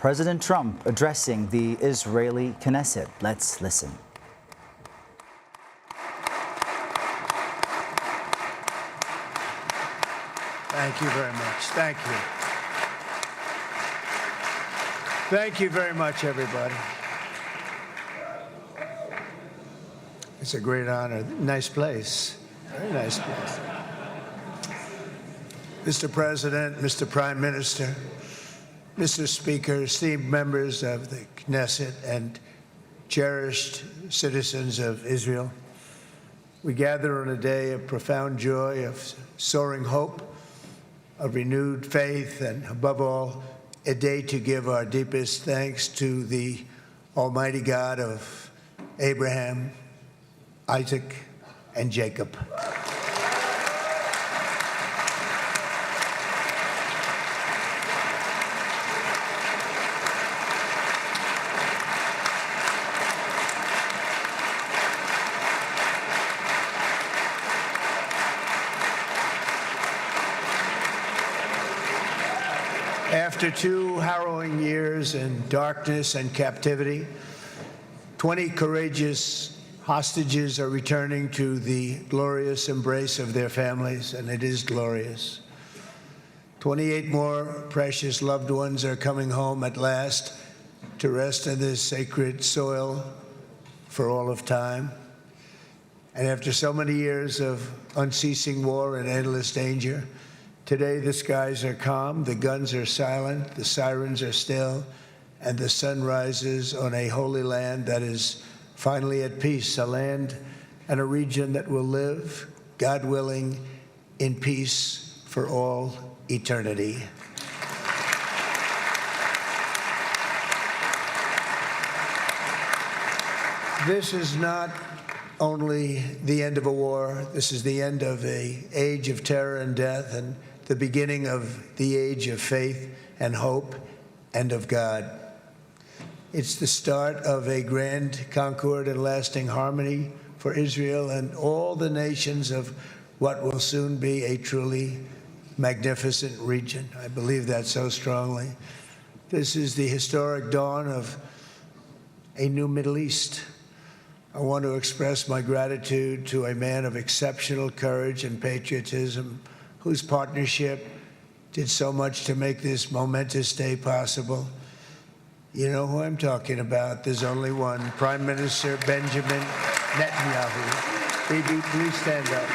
President Trump addressing the Israeli Knesset. Let's listen. Thank you very much. Thank you. Thank you very much, everybody. It's a great honor. Nice place. Very nice place. Mr. President, Mr. Prime Minister, Mr. Speaker, esteemed members of the Knesset and cherished citizens of Israel, we gather on a day of profound joy, of soaring hope, of renewed faith, and above all, a day to give our deepest thanks to the Almighty God of Abraham, Isaac, and Jacob. After 2 harrowing years in darkness and captivity, 20 courageous hostages are returning to the glorious embrace of their families, and it is glorious. 28 more precious loved ones are coming home at last to rest in this sacred soil for all of time. And after so many years of unceasing war and endless danger, today the skies are calm, the guns are silent, the sirens are still, and the sun rises on a holy land that is finally at peace, a land and a region that will live, God willing, in peace for all eternity. This is not only the end of a war, this is the end of an age of terror and death, and the beginning of the age of faith and hope and of God. It's the start of a grand concord and lasting harmony for Israel and all the nations of what will soon be a truly magnificent region. I believe that so strongly. This is the historic dawn of a new Middle East. I want to express my gratitude to a man of exceptional courage and patriotism, whose partnership did so much to make this momentous day possible. You know who I'm talking about. There's only one, Prime Minister Benjamin Netanyahu. Bibi, please stand up.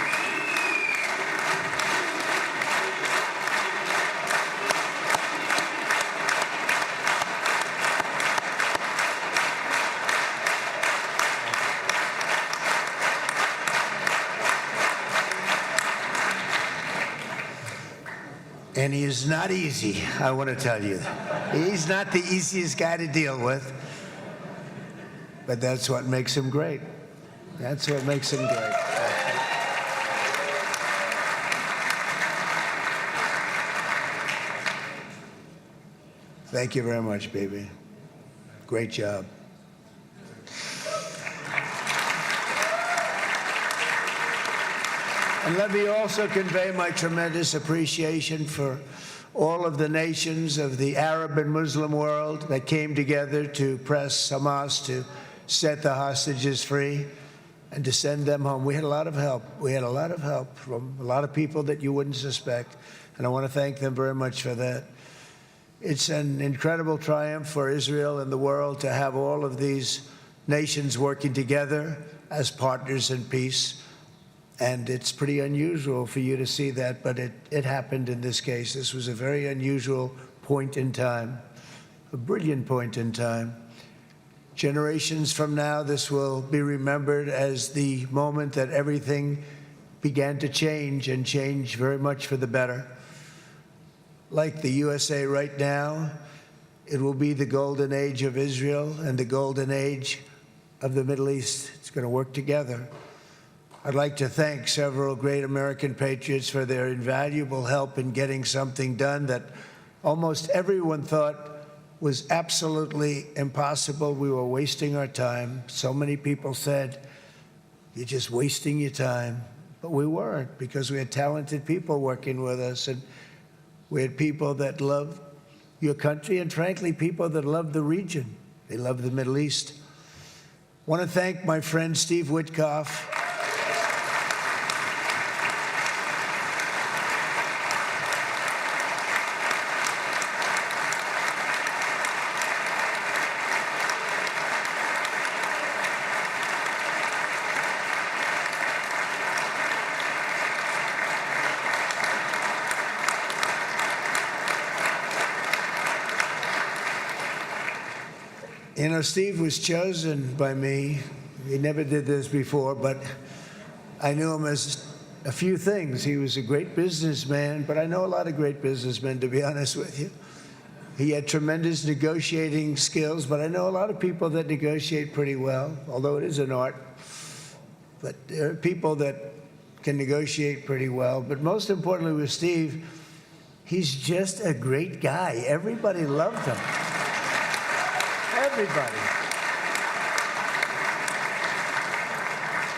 And he is not easy, I want to tell you. He's not the easiest guy to deal with, but that's what makes him great. That's what makes him great. Thank you very much, baby. Great job. And let me also convey my tremendous appreciation for all of the nations of the Arab and Muslim world that came together to press Hamas to set the hostages free and to send them home. We had a lot of help. We had a lot of help from a lot of people that you wouldn't suspect, and I want to thank them very much for that. It's an incredible triumph for Israel and the world to have all of these nations working together as partners in peace. And it's pretty unusual for you to see that, but it happened in this case. This was a very unusual point in time, a brilliant point in time. Generations from now, this will be remembered as the moment that everything began to change, and change very much for the better. Like the USA right now, it will be the golden age of Israel and the golden age of the Middle East. It's going to work together. I'd like to thank several great American patriots for their invaluable help in getting something done that almost everyone thought was absolutely impossible. We were wasting our time. So many people said, "You're just wasting your time." But we weren't, because we had talented people working with us, and we had people that loved your country, and frankly, people that love the region. They love the Middle East. I want to thank my friend Steve Witkoff. You know, Steve was chosen by me. He never did this before, but I knew him as a few things. He was a great businessman, but I know a lot of great businessmen, to be honest with you. He had tremendous negotiating skills, but I know a lot of people that negotiate pretty well, although it is an art. But there are people that can negotiate pretty well. But most importantly with Steve, he's just a great guy. Everybody loved him. Everybody.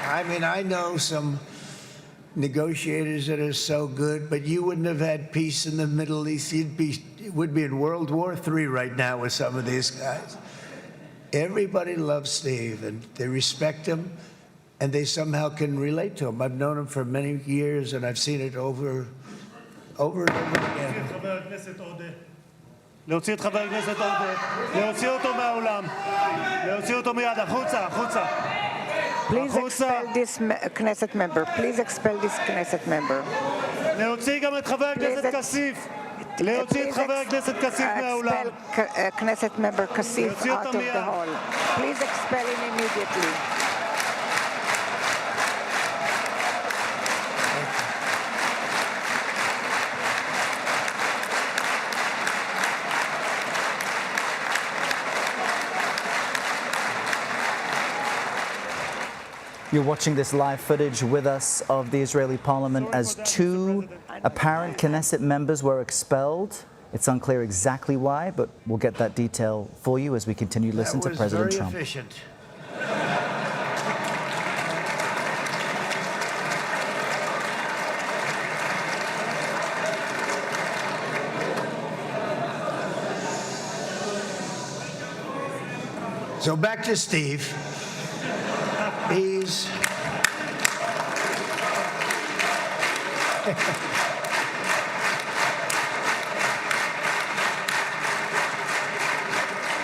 I mean, I know some negotiators that are so good, but you wouldn't have had peace in the Middle East. It would be in World War III right now with some of these guys. Everybody loves Steve, and they respect him, and they somehow can relate to him. I've known him for many years, and I've seen it over and over again. להוציא את חבר הכנסת עודה, להוציא אותו מהאולם, להוציא אותו מיד, החוצה, החוצה. Please expel this Knesset member. Please expel this Knesset member. להוציא גם את חבר הכנסת כסיף. להוציא את חבר הכנסת כסיף מהאולם. Expel Knesset member Kasif out of the hall. Please expel him immediately. You're watching this live footage with us of the Israeli parliament as two apparent Knesset members were expelled. It's unclear exactly why, but we'll get that detail for you as we continue to listen to President Trump. That was very efficient. So back to Steve. He's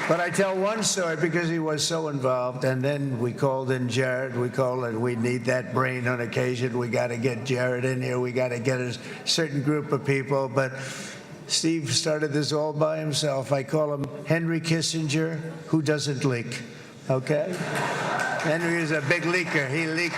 but I tell one story because he was so involved, and then we called in Jared. We need that brain on occasion. We got to get Jared in here. We got to get a certain group of people, but Steve started this all by himself. I call him Henry Kissinger, who doesn't leak, okay? Henry is a big leaker. He leaked.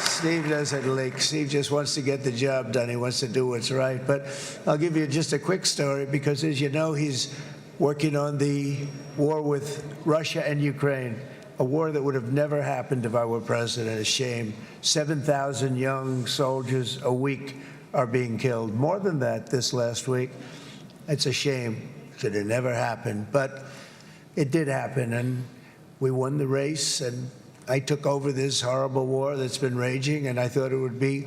Steve doesn't leak. Steve just wants to get the job done. He wants to do what's right. But I'll give you just a quick story because, as you know, he's working on the war with Russia and Ukraine, a war that would have never happened if I were president. A shame. 7,000 young soldiers a week are being killed. More than that this last week. It's a shame that it never happened. But it did happen, and we won the race, and I took over this horrible war that's been raging, and I thought it would be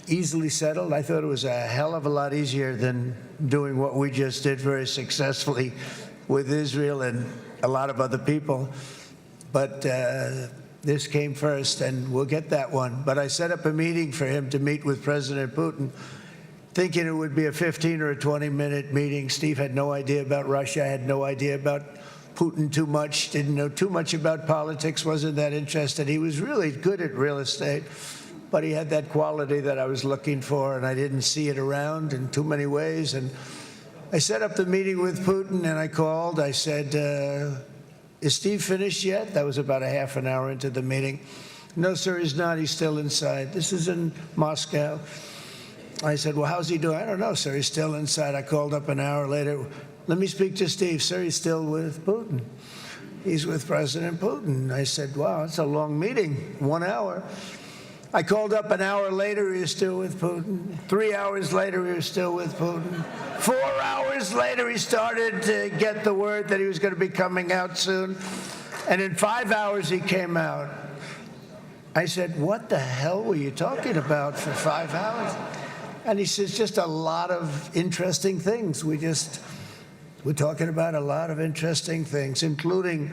easily settled. I thought it was a hell of a lot easier than doing what we just did very successfully with Israel and a lot of other people. But this came first, and we'll get that one. But I set up a meeting for him to meet with President Putin, thinking it would be a 15 or a 20-minute meeting. Steve had no idea about Russia, had no idea about Putin too much, didn't know too much about politics, wasn't that interested. He was really good at real estate, but he had that quality that I was looking for, and I didn't see it around in too many ways. And I set up the meeting with Putin, and I called. I said, is Steve finished yet? That was about a half an hour into the meeting. No, sir, he's not. He's still inside. This is in Moscow. I said, well, how's he doing? I don't know, sir. He's still inside. I called up an hour later. Let me speak to Steve. Sir, he's still with Putin. He's with President Putin. I said, wow, it's a long meeting, 1 hour. I called up an hour later, he was still with Putin. 3 hours later, he was still with Putin. 4 hours later, he started to get the word that he was going to be coming out soon. And in 5 hours, he came out. I said, what the hell were you talking about for 5 hours? And he says just a lot of interesting things. We're talking about a lot of interesting things, including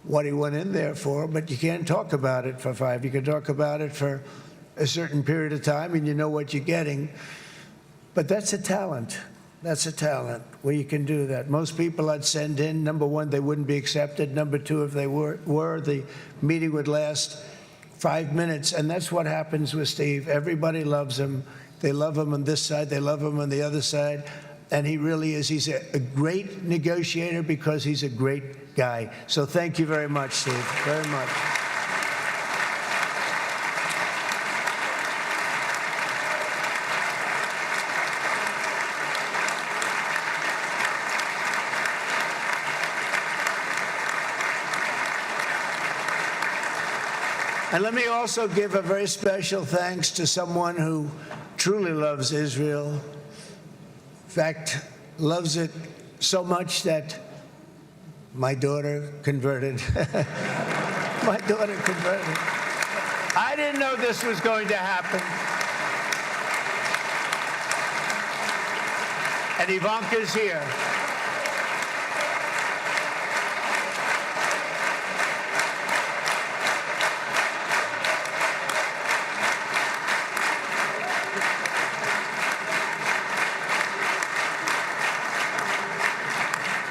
what he went in there for, but you can't talk about it for 5. You can talk about it for a certain period of time, and you know what you're getting. But that's a talent. That's a talent where you can do that. Most people I'd send in, number one, they wouldn't be accepted. Number two, if they were, the meeting would last 5 minutes. And that's what happens with Steve. Everybody loves him. They love him on this side. They love him on the other side. And he really is. He's a great negotiator because he's a great guy. So thank you very much, Steve, very much. And let me also give a very special thanks to someone who truly loves Israel. In fact, loves it so much that my daughter converted. My daughter converted. I didn't know this was going to happen. And Ivanka's here.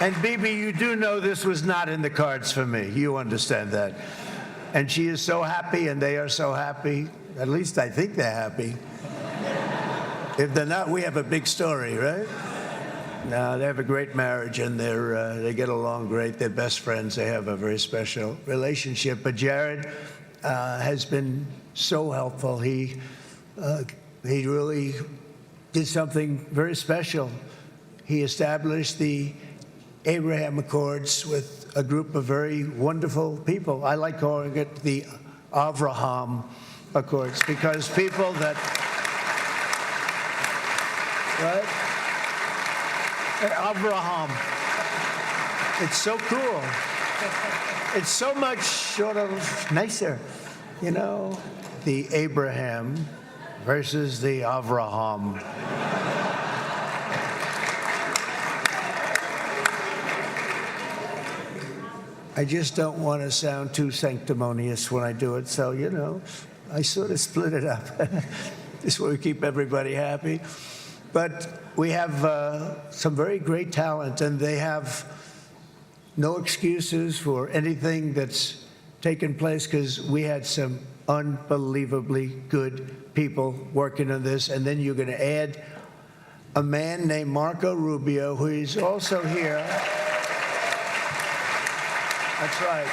And Bibi, you do know this was not in the cards for me. You understand that. And she is so happy, and they are so happy. At least I think they're happy. If they're not, we have a big story, right? No, they have a great marriage, and they get along great. They're best friends. They have a very special relationship. But Jared has been so helpful. He really did something very special. He established the Abraham Accords with a group of very wonderful people. I like calling it the Avraham Accords because people that, right? Avraham. It's so cool. It's so much sort of nicer, you know, the Abraham versus the Avraham. I just don't want to sound too sanctimonious when I do it, so, you know, I sort of split it up. This way we keep everybody happy. But we have some very great talent, and they have no excuses for anything that's taken place because we had some unbelievably good people working on this. And then you're going to add a man named Marco Rubio, who is also here. That's right.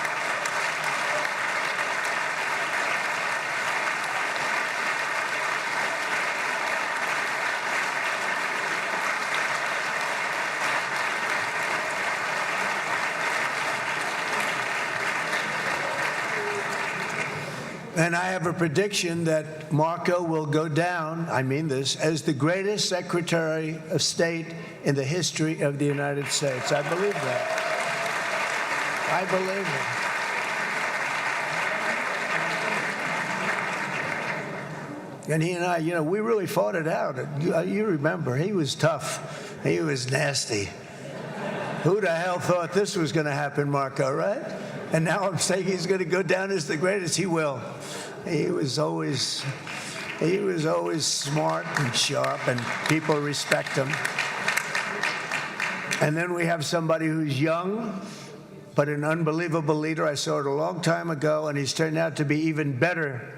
And I have a prediction that Marco will go down, I mean this, as the greatest Secretary of State in the history of the United States. I believe that. I believe it. And he and I, you know, we really fought it out. You remember, he was tough. He was nasty. Who the hell thought this was going to happen, Marco, right? And now I'm saying he's going to go down as the greatest. He will. He was always smart and sharp, and people respect him. And then we have somebody who's young, but an unbelievable leader. I saw it a long time ago, and he's turned out to be even better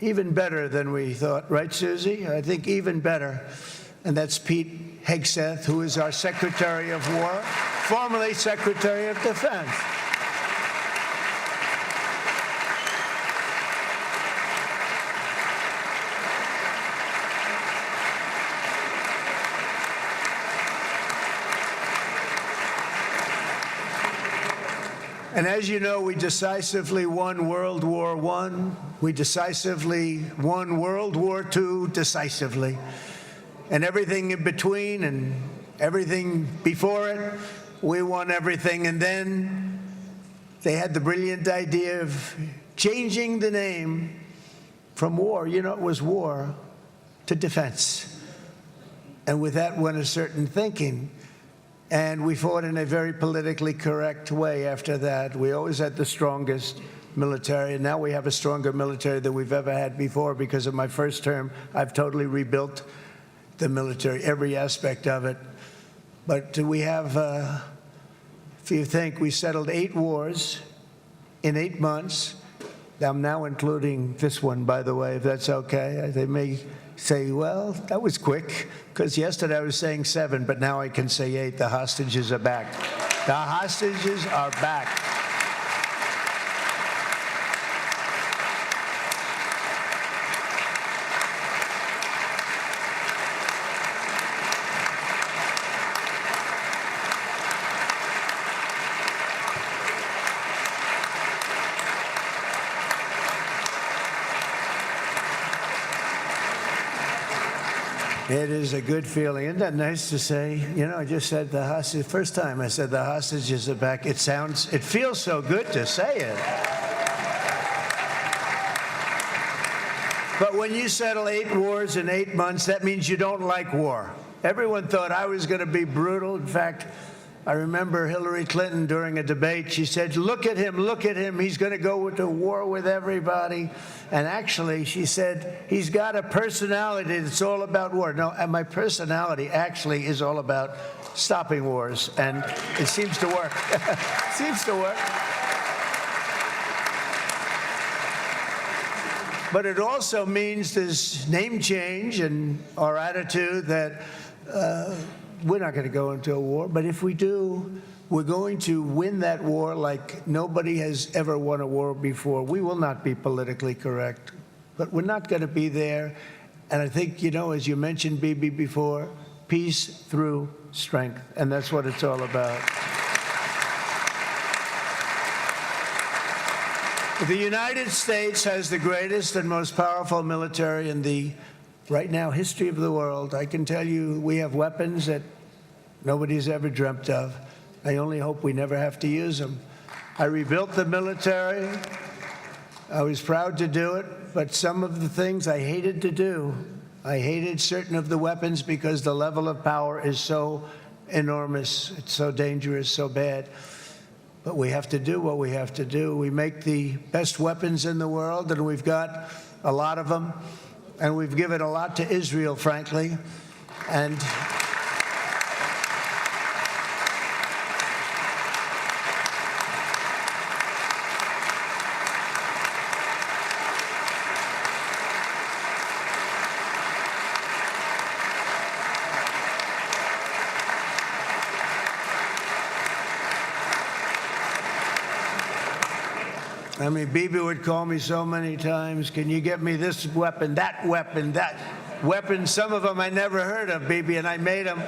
than we thought. Right, Susie? I think even better. And that's Pete Hegseth, who is our Secretary of War, formerly Secretary of Defense. And as you know, we decisively won World War I. We decisively won World War II decisively. And everything in between and everything before it, we won everything. And then they had the brilliant idea of changing the name from war, you know, it was war, to defense. And with that went a certain thinking. And we fought in a very politically correct way after that. We always had the strongest military, and now we have a stronger military than we've ever had before. Because of my first term, I've totally rebuilt the military, every aspect of it. But we have, if you think, we settled 8 wars in 8 months. I'm now including this one, by the way, if that's okay. They may say, well, that was quick, because yesterday I was saying 7, but now I can say 8. The hostages are back. The hostages are back. It is a good feeling. Isn't that nice to say? You know, I just said the hostage. First time I said the hostages are back. It feels so good to say it. But when you settle 8 wars in 8 months, that means you don't like war. Everyone thought I was going to be brutal. In fact, I remember Hillary Clinton during a debate, she said, look at him, he's going to go to war with everybody. And actually, she said, he's got a personality that's all about war. No, and my personality actually is all about stopping wars, and it seems to work. Seems to work. But it also means this name change in our attitude that we're not going to go into a war, but if we do, we're going to win that war like nobody has ever won a war before. We will not be politically correct, but we're not going to be there. And I think, you know, as you mentioned, Bibi, before, peace through strength, and that's what it's all about. The United States has the greatest and most powerful military in the, right now, history of the world. I can tell you we have weapons that nobody's ever dreamt of. I only hope we never have to use them. I rebuilt the military. I was proud to do it, but some of the things I hated to do. I hated certain of the weapons because the level of power is so enormous. It's so dangerous, so bad. But we have to do what we have to do. We make the best weapons in the world, and we've got a lot of them. And we've given a lot to Israel, frankly. And I mean, Bibi would call me so many times, can you get me this weapon, that weapon, that weapon? Some of them I never heard of, Bibi, and I made them.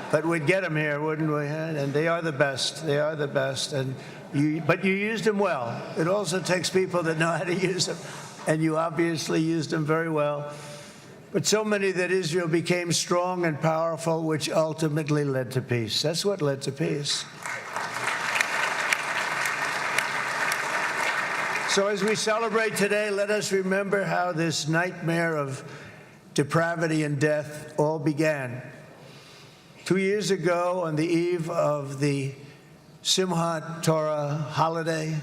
But we'd get them here, wouldn't we? And they are the best. They are the best. But you used them well. It also takes people that know how to use them. And you obviously used them very well. But so many that Israel became strong and powerful, which ultimately led to peace. That's what led to peace. So as we celebrate today, let us remember how this nightmare of depravity and death all began. 2 years ago, on the eve of the Simchat Torah holiday,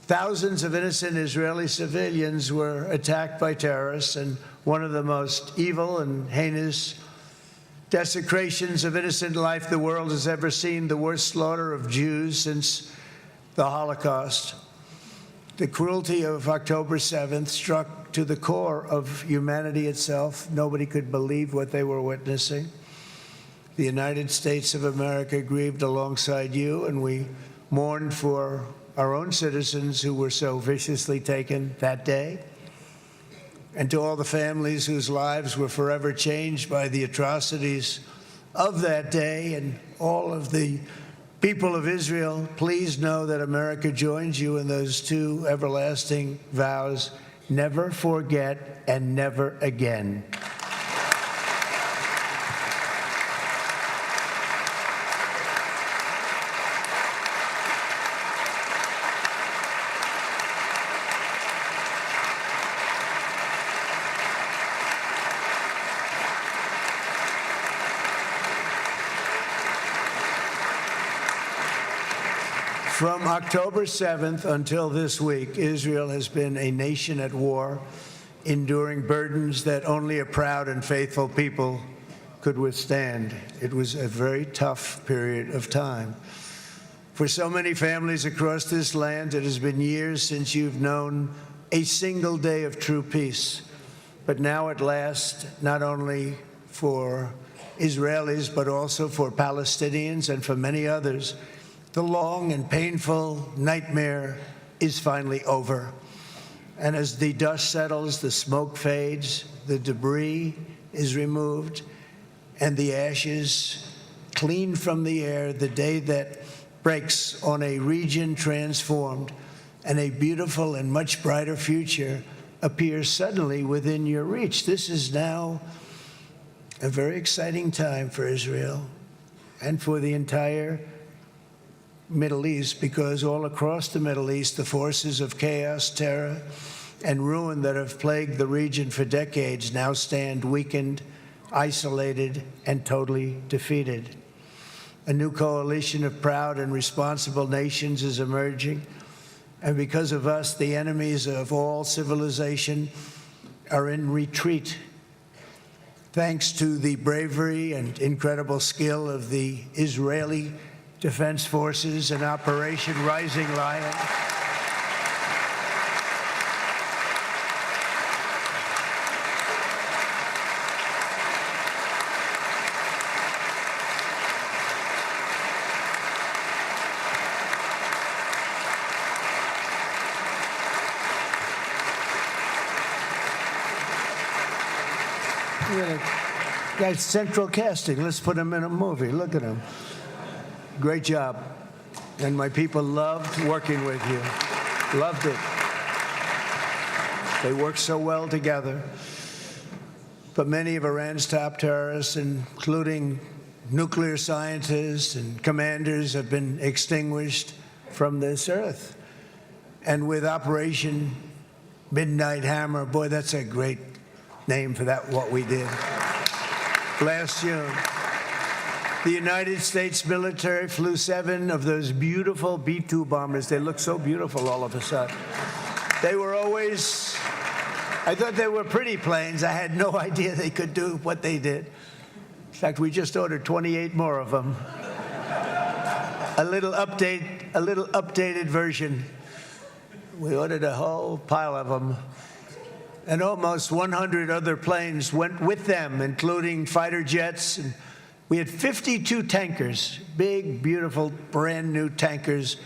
thousands of innocent Israeli civilians were attacked by terrorists, and one of the most evil and heinous desecrations of innocent life the world has ever seen, the worst slaughter of Jews since the Holocaust. The cruelty of October 7th struck to the core of humanity itself. Nobody could believe what they were witnessing. The United States of America grieved alongside you, and we mourned for our own citizens who were so viciously taken that day. And to all the families whose lives were forever changed by the atrocities of that day, and all of the people of Israel, please know that America joins you in those 2 everlasting vows: never forget and never again. From October 7th until this week, Israel has been a nation at war, enduring burdens that only a proud and faithful people could withstand. It was a very tough period of time. For so many families across this land, it has been years since you've known a single day of true peace. But now at last, not only for Israelis, but also for Palestinians and for many others, the long and painful nightmare is finally over. And as the dust settles, the smoke fades, the debris is removed, and the ashes cleaned from the air, the day that breaks on a region transformed, and a beautiful and much brighter future appears suddenly within your reach. This is now a very exciting time for Israel and for the entire Middle East, because all across the Middle East, the forces of chaos, terror, and ruin that have plagued the region for decades now stand weakened, isolated, and totally defeated. A new coalition of proud and responsible nations is emerging, and because of us, the enemies of all civilization are in retreat. Thanks to the bravery and incredible skill of the Israeli Defense Forces and Operation Rising Lion, guy's central casting. Let's put him in a movie. Look at him. Great job. And my people loved working with you. Loved it. They worked so well together. But many of Iran's top terrorists, including nuclear scientists and commanders, have been extinguished from this earth. And with Operation Midnight Hammer, boy, that's a great name for that, what we did last June. The United States military flew 7 of those beautiful B-2 bombers. They look so beautiful all of a sudden. They were always, I thought they were pretty planes. I had no idea they could do what they did. In fact, we just ordered 28 more of them. A little updated version. We ordered a whole pile of them. And almost 100 other planes went with them, including fighter jets. And we had 52 tankers, big, beautiful, brand new tankers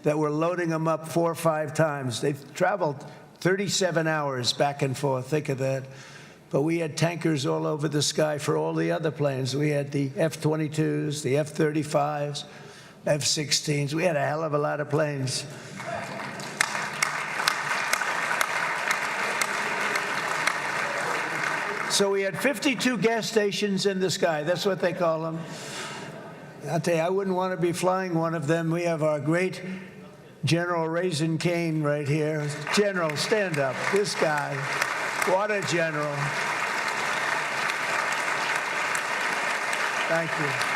that were loading them up 4 or 5 times. They've traveled 37 hours back and forth. Think of that. But we had tankers all over the sky for all the other planes. We had the F-22s, the F-35s, F-16s. We had a hell of a lot of planes. So we had 52 gas stations in the sky. That's what they call them. I'll tell you, I wouldn't want to be flying one of them. We have our great General Raisin Cain right here. General, stand up. This guy. What a general. Thank you.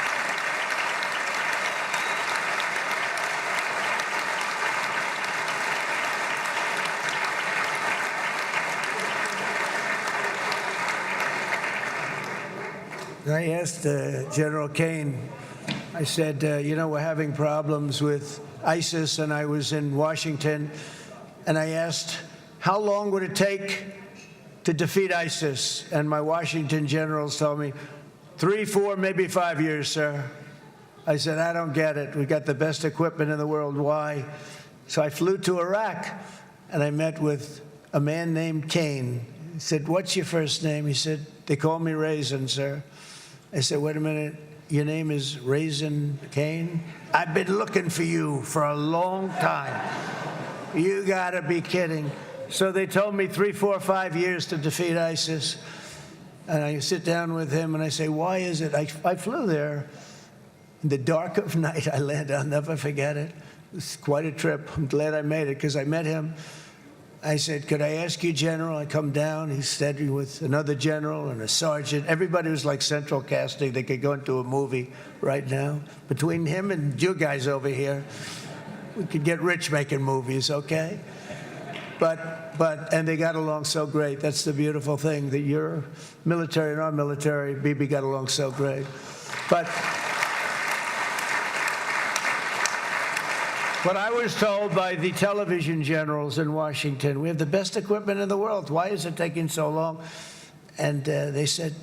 I asked General Cain, I said, you know, we're having problems with ISIS, and I was in Washington, and I asked, how long would it take to defeat ISIS? And my Washington generals told me, 3, 4, maybe 5 years, sir. I said, I don't get it. We got the best equipment in the world. Why? So I flew to Iraq, and I met with a man named Cain. He said, what's your first name? He said, they call me Raisin, sir. I said, wait a minute, your name is Raisin Cain? I've been looking for you for a long time. You gotta be kidding. So they told me 3, 4, 5 years to defeat ISIS. And I sit down with him and I say, why is it? I flew there in the dark of night. I landed, I'll never forget it. It was quite a trip. I'm glad I made it because I met him. I said, could I ask you, General? I come down. He's standing with another general and a sergeant. Everybody was like central casting. They could go into a movie right now. Between him and you guys over here, We could get rich making movies, okay? And they got along so great. That's the beautiful thing, that your military and our military, Bibi, got along so great. But I was told by the television generals in Washington, we have the best equipment in the world. Why is it taking so long? And they said,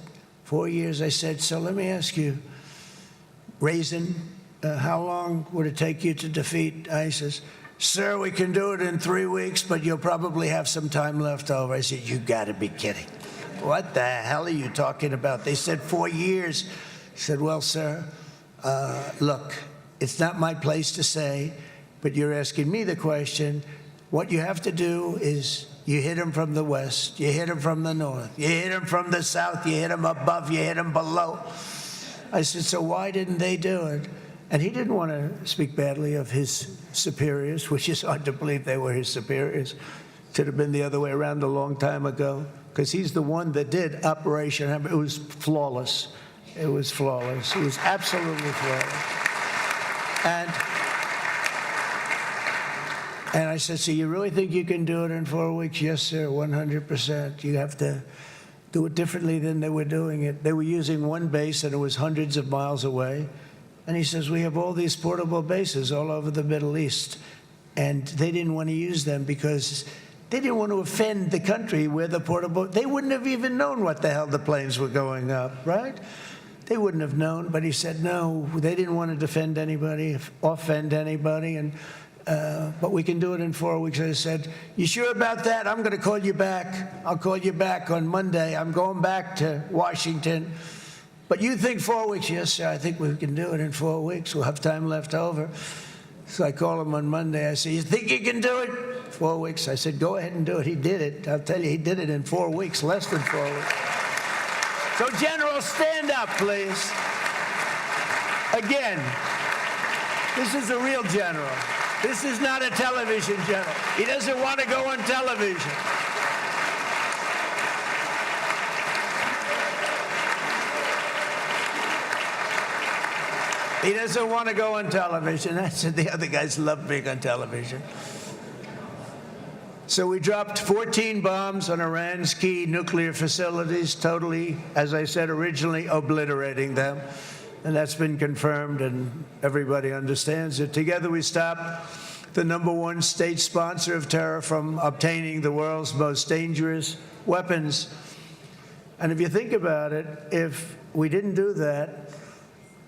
4 years. I said, so let me ask you, Raisin, how long would it take you to defeat ISIS? Sir, we can do it in 3 weeks, but you'll probably have some time left over. I said, you got to be kidding. What the hell are you talking about? They said 4 years. I said, well, sir, look, it's not my place to say, but you're asking me the question. What you have to do is you hit him from the west, you hit him from the north, you hit him from the south, you hit him above, you hit him below. I said, so why didn't they do it? And he didn't want to speak badly of his superiors, which is hard to believe they were his superiors. Should have been the other way around a long time ago, because he's the one that did Operation Hammer. It was flawless. It was flawless. It was absolutely flawless. And I said, so you really think you can do it in 4 weeks? Yes, sir, 100%. You have to do it differently than they were doing it. They were using one base, and it was hundreds of miles away. And he says, we have all these portable bases all over the Middle East, and they didn't want to use them because they didn't want to offend the country where the portable, they wouldn't have even known what the hell the planes were going up, right? They wouldn't have known, but he said, no, they didn't want to defend anybody, offend anybody, but we can do it in 4 weeks. I said, you sure about that? I'm going to call you back. I'll call you back on Monday. I'm going back to Washington. But you think 4 weeks? Yes, sir, I think we can do it in 4 weeks. We'll have time left over. So I call him on Monday. I said, you think you can do it? 4 weeks. I said, go ahead and do it. He did it. I'll tell you, he did it in 4 weeks, less than 4 weeks. So, General, stand up, please. Again, this is a real general. This is not a television general. He doesn't want to go on television. He doesn't want to go on television. I said the other guys love being on television. So we dropped 14 bombs on Iran's key nuclear facilities, totally, as I said originally, obliterating them. And that's been confirmed, and everybody understands it. Together we stopped the #1 state sponsor of terror from obtaining the world's most dangerous weapons. And if you think about it, if we didn't do that,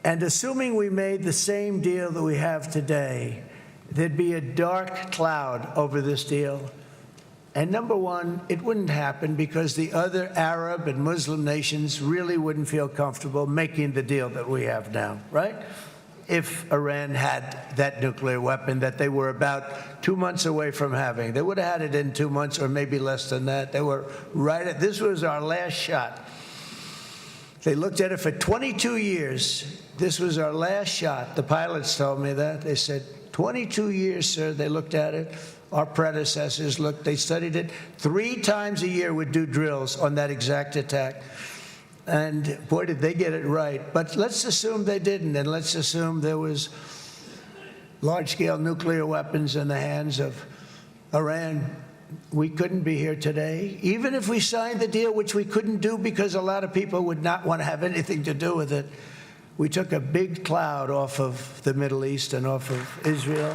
and assuming we made the same deal that we have today, there'd be a dark cloud over this deal. And #1, it wouldn't happen because the other Arab and Muslim nations really wouldn't feel comfortable making the deal that we have now, right? If Iran had that nuclear weapon that they were about 2 months away from having. They would have had it in 2 months or maybe less than that. They were right at, this was our last shot. They looked at it for 22 years. This was our last shot. The pilots told me that. They said, 22 years, sir, they looked at it. Our predecessors looked, they studied it. 3 times a year would do drills on that exact attack. And boy, did they get it right. But let's assume they didn't, and let's assume there was large-scale nuclear weapons in the hands of Iran. We couldn't be here today. Even if we signed the deal, which we couldn't do because a lot of people would not want to have anything to do with it, we took a big cloud off of the Middle East and off of Israel.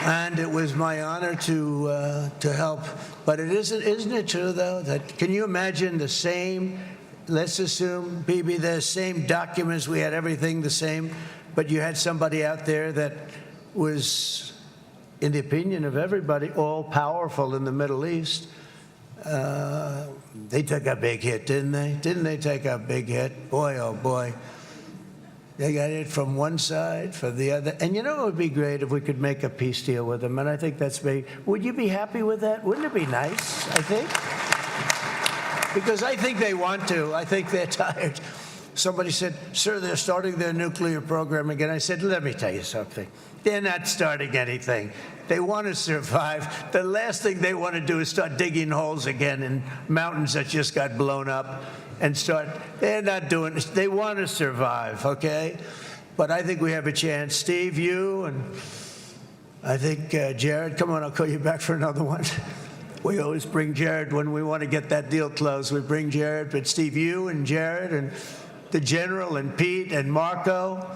And it was my honor to help. But isn't it true, though, that can you imagine the same, let's assume, Bibi, the same documents, we had everything the same, but you had somebody out there that was, in the opinion of everybody, all-powerful in the Middle East. They took a big hit, didn't they? Didn't they take a big hit? Boy, oh boy. They got it from one side, from the other. And you know it would be great if we could make a peace deal with them, and I think that's big. Would you be happy with that? Wouldn't it be nice, I think? Because I think they want to. I think they're tired. Somebody said, sir, they're starting their nuclear program again. I said, let me tell you something. They're not starting anything. They want to survive. The last thing they want to do is start digging holes again in mountains that just got blown up and start. They're not doing this. They want to survive, okay? But I think we have a chance. Steve, you, and I think Jared, come on, I'll call you back for another one. We always bring Jared when we want to get that deal closed. We bring Jared, but Steve, you and Jared and the General and Pete and Marco,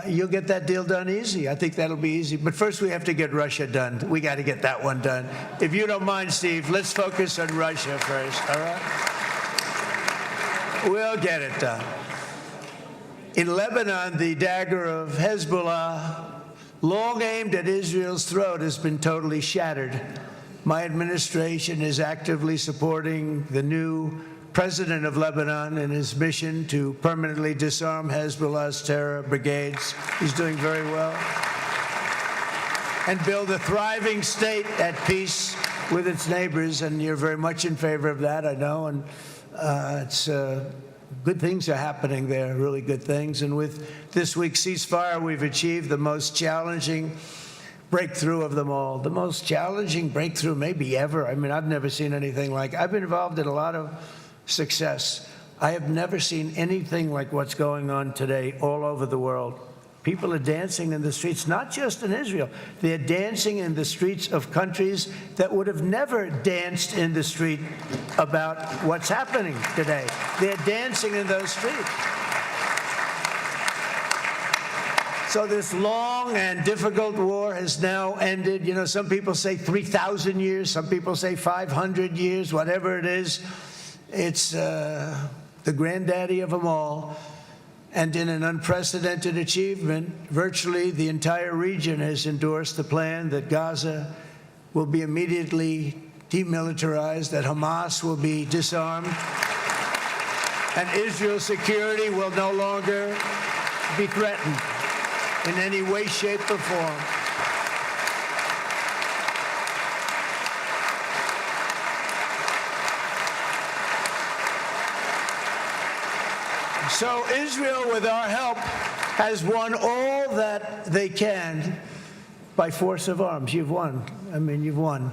you'll get that deal done easy. I think that'll be easy. But first we have to get Russia done. We got to get that one done. If you don't mind, Steve, let's focus on Russia first, all right? We'll get it done. In Lebanon, the dagger of Hezbollah, long aimed at Israel's throat, has been totally shattered. My administration is actively supporting the new president of Lebanon in his mission to permanently disarm Hezbollah's terror brigades. He's doing very well. And build a thriving state at peace with its neighbors. And you're very much in favor of that, I know. And it's good things are happening there, really good things. And with this week's ceasefire, we've achieved the most challenging breakthrough of them all, the most challenging breakthrough maybe ever. I mean, I've never seen anything like it. I've been involved in a lot of success. I have never seen anything like what's going on today all over the world. People are dancing in the streets, not just in Israel. They're dancing in the streets of countries that would have never danced in the street about what's happening today. They're dancing in those streets. So this long and difficult war has now ended. You know, some people say 3,000 years, some people say 500 years, whatever it is. It's the granddaddy of them all. And in an unprecedented achievement, virtually the entire region has endorsed the plan that Gaza will be immediately demilitarized, that Hamas will be disarmed, and Israel's security will no longer be threatened in any way, shape, or form. So Israel, with our help, has won all that they can by force of arms. You've won. I mean, you've won.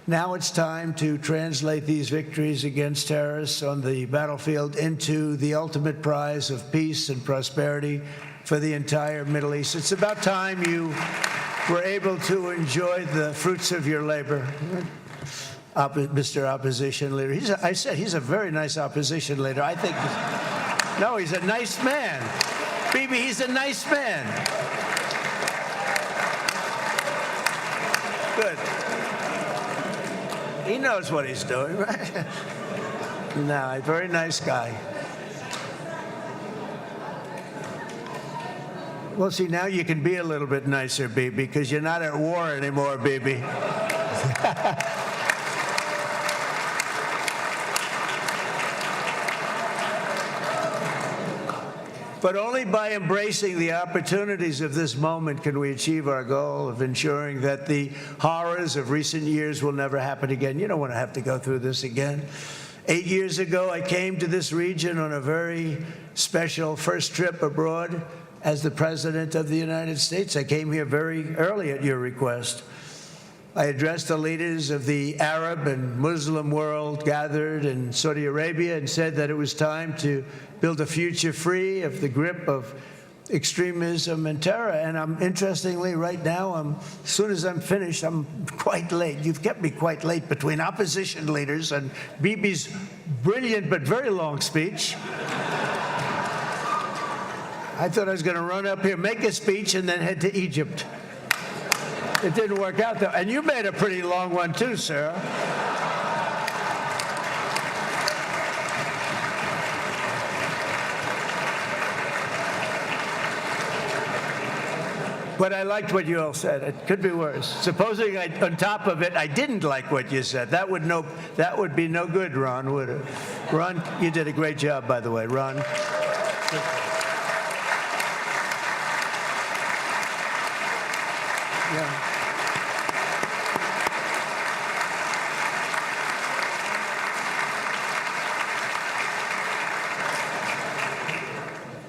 Now it's time to translate these victories against terrorists on the battlefield into the ultimate prize of peace and prosperity for the entire Middle East. It's about time you were able to enjoy the fruits of your labor. Mr. Opposition Leader. I said he's a very nice opposition leader. I think, no, he's a nice man. Bibi, he's a nice man. Good. He knows what he's doing, right? No, a very nice guy. Well, see, now you can be a little bit nicer, Bibi, because you're not at war anymore, Bibi. But only by embracing the opportunities of this moment can we achieve our goal of ensuring that the horrors of recent years will never happen again. You don't want to have to go through this again. 8 years ago, I came to this region on a very special first trip abroad as the President of the United States. I came here very early at your request. I addressed the leaders of the Arab and Muslim world gathered in Saudi Arabia and said that it was time to build a future free of the grip of extremism and terror. And interestingly, right now, as soon as I'm finished, I'm quite late. You've kept me quite late between opposition leaders and Bibi's brilliant but very long speech. I thought I was going to run up here, make a speech, and then head to Egypt. It didn't work out, though. And you made a pretty long one, too, Sarah. But I liked what you all said. It could be worse. Supposing on top of it, I didn't like what you said. That would be no good, Ron, would it? Ron, you did a great job, by the way, Ron. Yeah.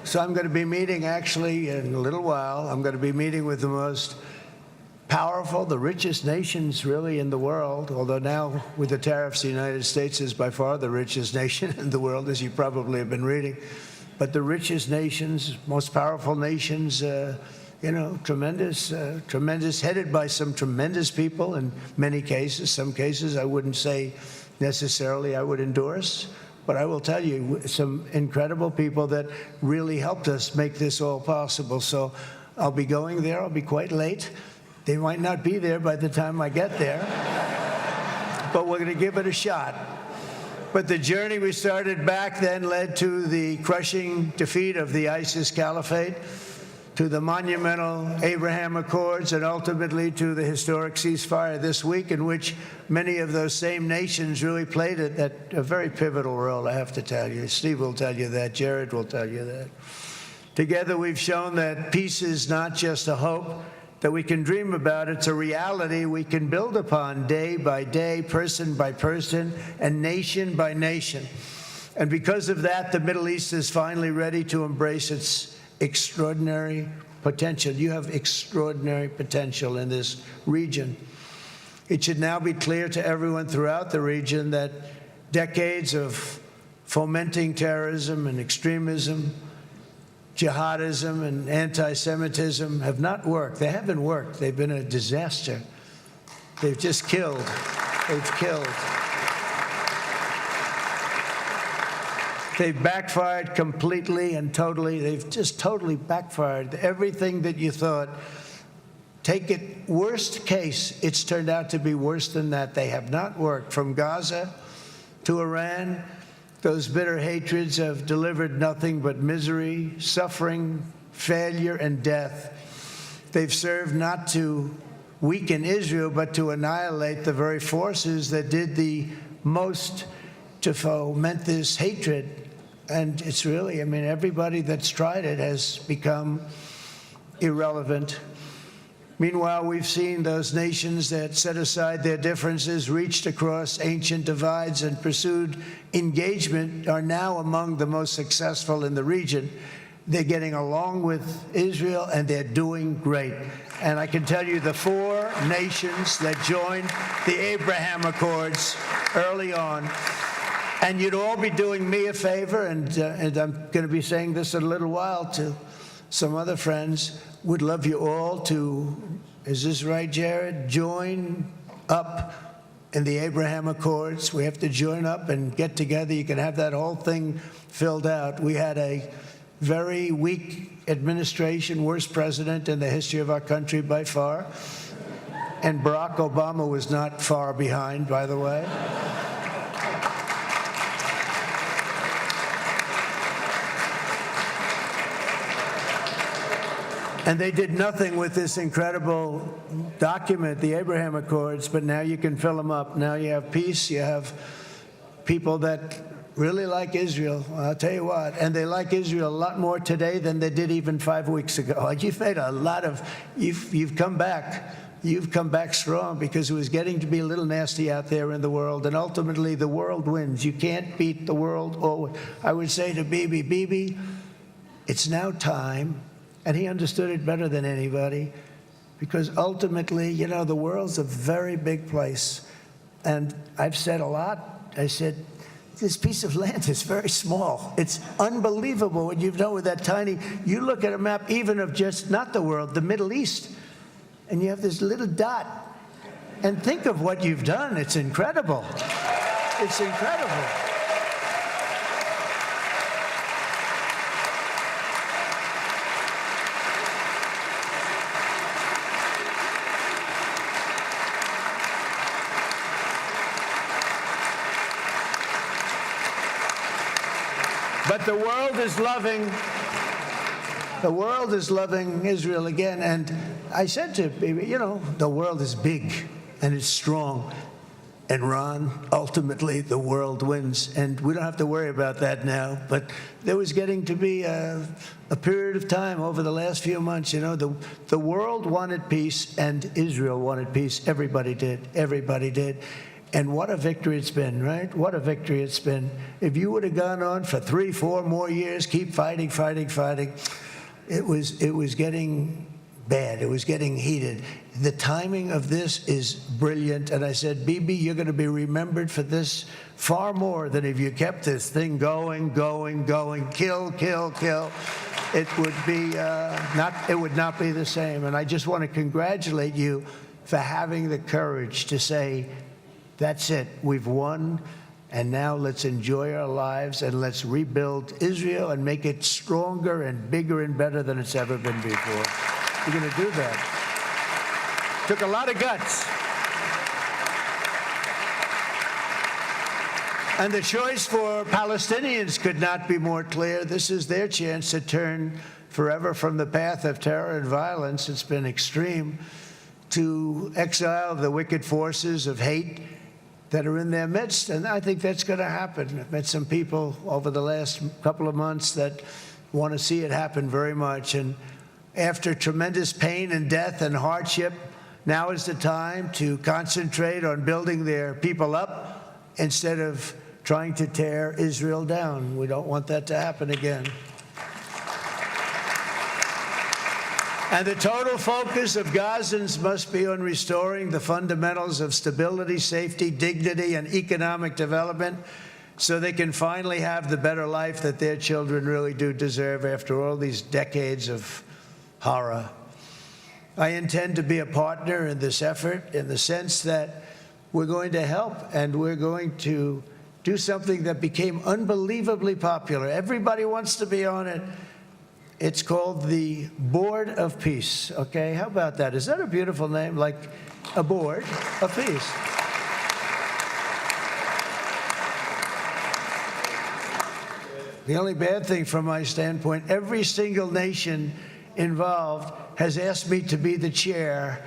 So I'm going to be meeting, actually, in a little while, I'm going to be meeting with the most powerful, the richest nations really in the world, although now with the tariffs, the United States is by far the richest nation in the world, as you probably have been reading. But the richest nations, most powerful nations, tremendous, headed by some tremendous people in many cases. Some cases I wouldn't say necessarily I would endorse, but I will tell you some incredible people that really helped us make this all possible. So I'll be going there. I'll be quite late. They might not be there by the time I get there, but we're going to give it a shot. But the journey we started back then led to the crushing defeat of the ISIS caliphate, to the monumental Abraham Accords, and ultimately to the historic ceasefire this week, in which many of those same nations really played a very pivotal role, I have to tell you. Steve will tell you that. Jared will tell you that. Together, we've shown that peace is not just a hope that we can dream about. It's a reality we can build upon day by day, person by person, and nation by nation. And because of that, the Middle East is finally ready to embrace its extraordinary potential. You have extraordinary potential in this region. It should now be clear to everyone throughout the region that decades of fomenting terrorism and extremism, jihadism and anti-Semitism have not worked. They haven't worked. They've been a disaster. They've just killed. They've killed. They've backfired completely and totally. They've just totally backfired. Everything that you thought, take it worst case, it's turned out to be worse than that. They have not worked. From Gaza to Iran, those bitter hatreds have delivered nothing but misery, suffering, failure, and death. They've served not to weaken Israel, but to annihilate the very forces that did the most to foment this hatred. And it's really, everybody that's tried it has become irrelevant. Meanwhile, we've seen those nations that set aside their differences, reached across ancient divides, and pursued engagement are now among the most successful in the region. They're getting along with Israel, and they're doing great. And I can tell you the 4 nations that joined the Abraham Accords early on, and you'd all be doing me a favor, and I'm going to be saying this in a little while to some other friends, would love you all to, is this right, Jared? Join up in the Abraham Accords. We have to join up and get together. You can have that whole thing filled out. We had a very weak administration, worst president in the history of our country by far. And Barack Obama was not far behind, by the way. And they did nothing with this incredible document, the Abraham Accords, but now you can fill them up. Now you have peace, you have people that really like Israel. I'll tell you what, and they like Israel a lot more today than they did even 5 weeks ago. You've made a lot of, you've come back. You've come back strong, because it was getting to be a little nasty out there in the world, and ultimately the world wins. You can't beat the world. Or I would say to Bibi, it's now time. And he understood it better than anybody, because ultimately, the world's a very big place. And I've said a lot. I said, this piece of land is very small. It's unbelievable what you've done with that tiny. You look at a map even of just not the world, the Middle East, and you have this little dot. And think of what you've done. It's incredible. It's incredible. But the world is loving Israel again. And I said to Bibi, the world is big and it's strong. And Ron, ultimately, the world wins. And we don't have to worry about that now. But there was getting to be a period of time over the last few months, the world wanted peace and Israel wanted peace. Everybody did. Everybody did. And what a victory it's been, right? What a victory it's been. If you would have gone on for 3, 4 more years, keep fighting, it was getting bad. It was getting heated. The timing of this is brilliant. And I said, Bibi, you're going to be remembered for this far more than if you kept this thing going, kill. It would be it would not be the same. And I just want to congratulate you for having the courage to say, that's it, we've won, and now let's enjoy our lives and let's rebuild Israel and make it stronger and bigger and better than it's ever been before. You're going to do that. Took a lot of guts. And the choice for Palestinians could not be more clear. This is their chance to turn forever from the path of terror and violence. It's been extreme, to exile the wicked forces of hate that are in their midst, and I think that's going to happen. I've met some people over the last couple of months that want to see it happen very much, and after tremendous pain and death and hardship, now is the time to concentrate on building their people up instead of trying to tear Israel down. We don't want that to happen again. And the total focus of Gazans must be on restoring the fundamentals of stability, safety, dignity, and economic development so they can finally have the better life that their children really do deserve after all these decades of horror. I intend to be a partner in this effort in the sense that we're going to help and we're going to do something that became unbelievably popular. Everybody wants to be on it. It's called the Board of Peace, okay? How about that? Is that a beautiful name? Like a board of peace. The only bad thing from my standpoint, every single nation involved has asked me to be the chair,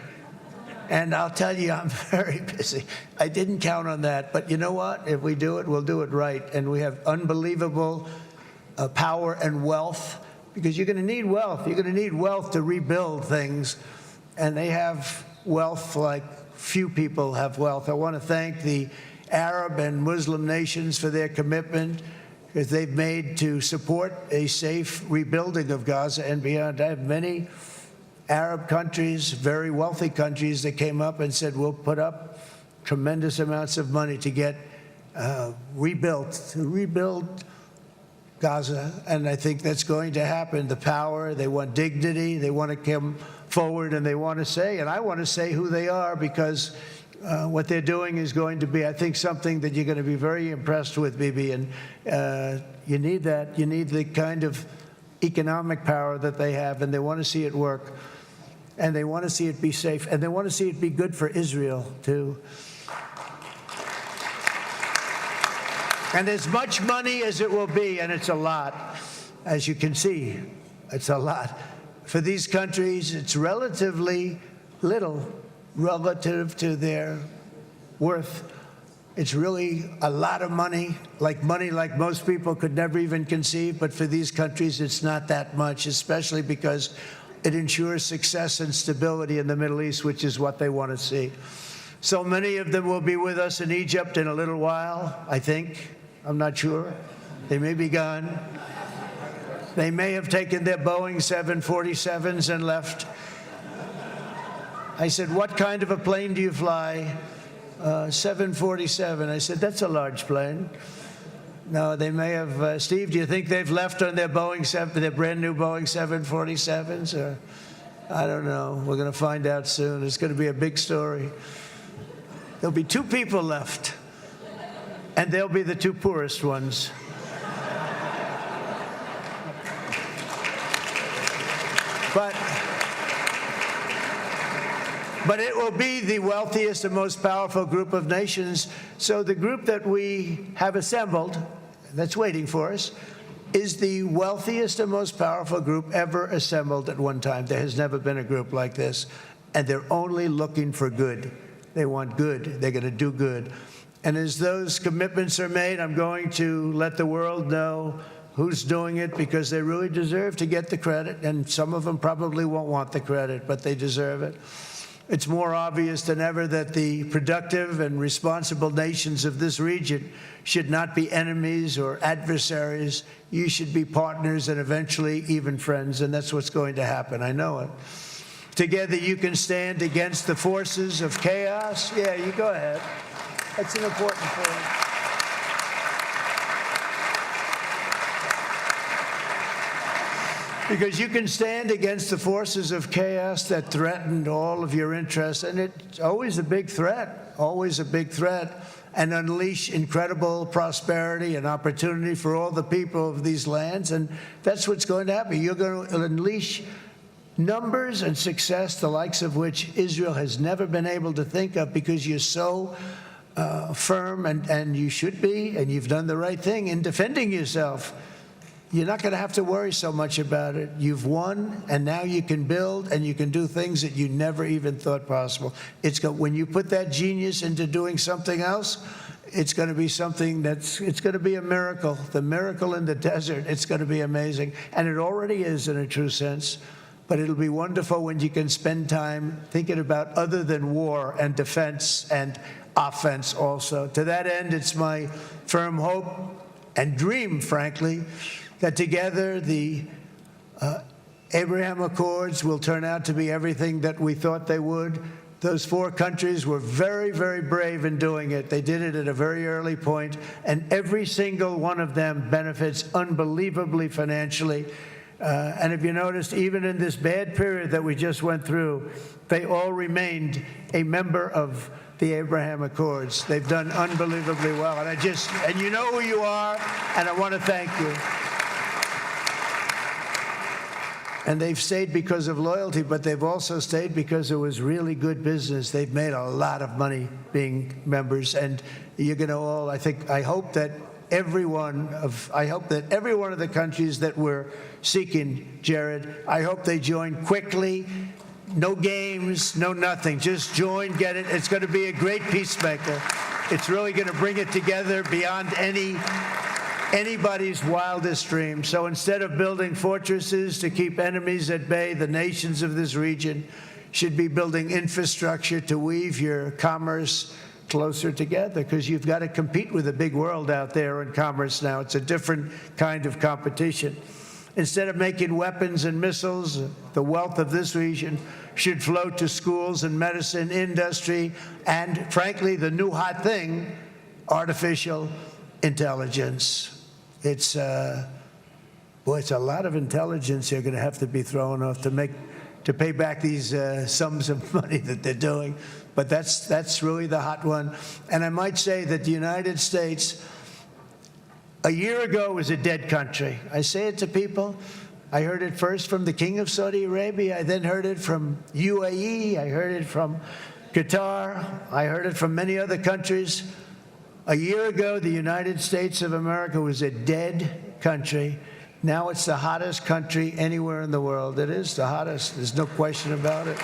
and I'll tell you, I'm very busy. I didn't count on that, but you know what? If we do it, we'll do it right, and we have unbelievable power and wealth, because you're going to need wealth. You're going to need wealth to rebuild things, and they have wealth like few people have wealth. I want to thank the Arab and Muslim nations for their commitment that they've made to support a safe rebuilding of Gaza and beyond. I have many Arab countries, very wealthy countries, that came up and said, we'll put up tremendous amounts of money to get to rebuild Gaza, and I think that's going to happen. The power, they want dignity, they want to come forward, and they want to say, and I want to say who they are, because what they're doing is going to be, I think, something that you're going to be very impressed with, Bibi, and you need that. You need the kind of economic power that they have, and they want to see it work, and they want to see it be safe, and they want to see it be good for Israel, too. And as much money as it will be, and it's a lot, as you can see, it's a lot. For these countries, it's relatively little relative to their worth. It's really a lot of money like most people could never even conceive, but for these countries, it's not that much, especially because it ensures success and stability in the Middle East, which is what they want to see. So many of them will be with us in Egypt in a little while, I think. I'm not sure. They may be gone. They may have taken their Boeing 747s and left. I said, what kind of a plane do you fly? 747. I said, that's a large plane. No, they may have. Steve, do you think they've left on their their brand new Boeing 747s? Or I don't know. We're going to find out soon. It's going to be a big story. There'll be 2 people left, and they'll be the 2 poorest ones. But it will be the wealthiest and most powerful group of nations. So the group that we have assembled, that's waiting for us, is the wealthiest and most powerful group ever assembled at one time. There has never been a group like this. And they're only looking for good. They want good. They're going to do good. And as those commitments are made, I'm going to let the world know who's doing it, because they really deserve to get the credit. And some of them probably won't want the credit, but they deserve it. It's more obvious than ever that the productive and responsible nations of this region should not be enemies or adversaries. You should be partners and eventually even friends, and that's what's going to happen. I know it. Together you can stand against the forces of chaos. Yeah, you go ahead. That's an important point. Because you can stand against the forces of chaos that threatened all of your interests, and it's always a big threat, and unleash incredible prosperity and opportunity for all the people of these lands, and that's what's going to happen. You're going to unleash numbers and success, the likes of which Israel has never been able to think of, because you're so firm, and you should be, and you've done the right thing in defending yourself. You're not going to have to worry so much about it. You've won, and now you can build, and you can do things that you never even thought possible. When you put that genius into doing something else, it's going to be something it's going to be a miracle. The miracle in the desert, it's going to be amazing. And it already is in a true sense. But it'll be wonderful when you can spend time thinking about other than war and defense and offense also. To that end, it's my firm hope and dream, frankly, that together the Abraham Accords will turn out to be everything that we thought they would. Those 4 countries were very, very brave in doing it. They did it at a very early point, and every single one of them benefits unbelievably financially. And if you noticed, even in this bad period that we just went through, they all remained a member of the Abraham Accords. They've done unbelievably well. And you know who you are, and I want to thank you. And they've stayed because of loyalty, but they've also stayed because it was really good business. They've made a lot of money being members, and you're going to all, I hope that every one of the countries that we're seeking, Jared, I hope they join quickly. No games, no nothing. Just join, get it. It's going to be a great peacemaker. It's really going to bring it together beyond anybody's wildest dream. So instead of building fortresses to keep enemies at bay, the nations of this region should be building infrastructure to weave your commerce closer together, because you've got to compete with the big world out there in commerce now. It's a different kind of competition. Instead of making weapons and missiles, the wealth of this region should flow to schools and medicine, industry, and frankly, the new hot thing, artificial intelligence. It's a lot of intelligence you're going to have to be throwing off to pay back these sums of money that they're doing. But that's really the hot one. And I might say that the United States, a year ago, was a dead country. I say it to people. I heard it first from the King of Saudi Arabia. I then heard it from UAE. I heard it from Qatar. I heard it from many other countries. A year ago, the United States of America was a dead country. Now it's the hottest country anywhere in the world. It is the hottest. There's no question about it.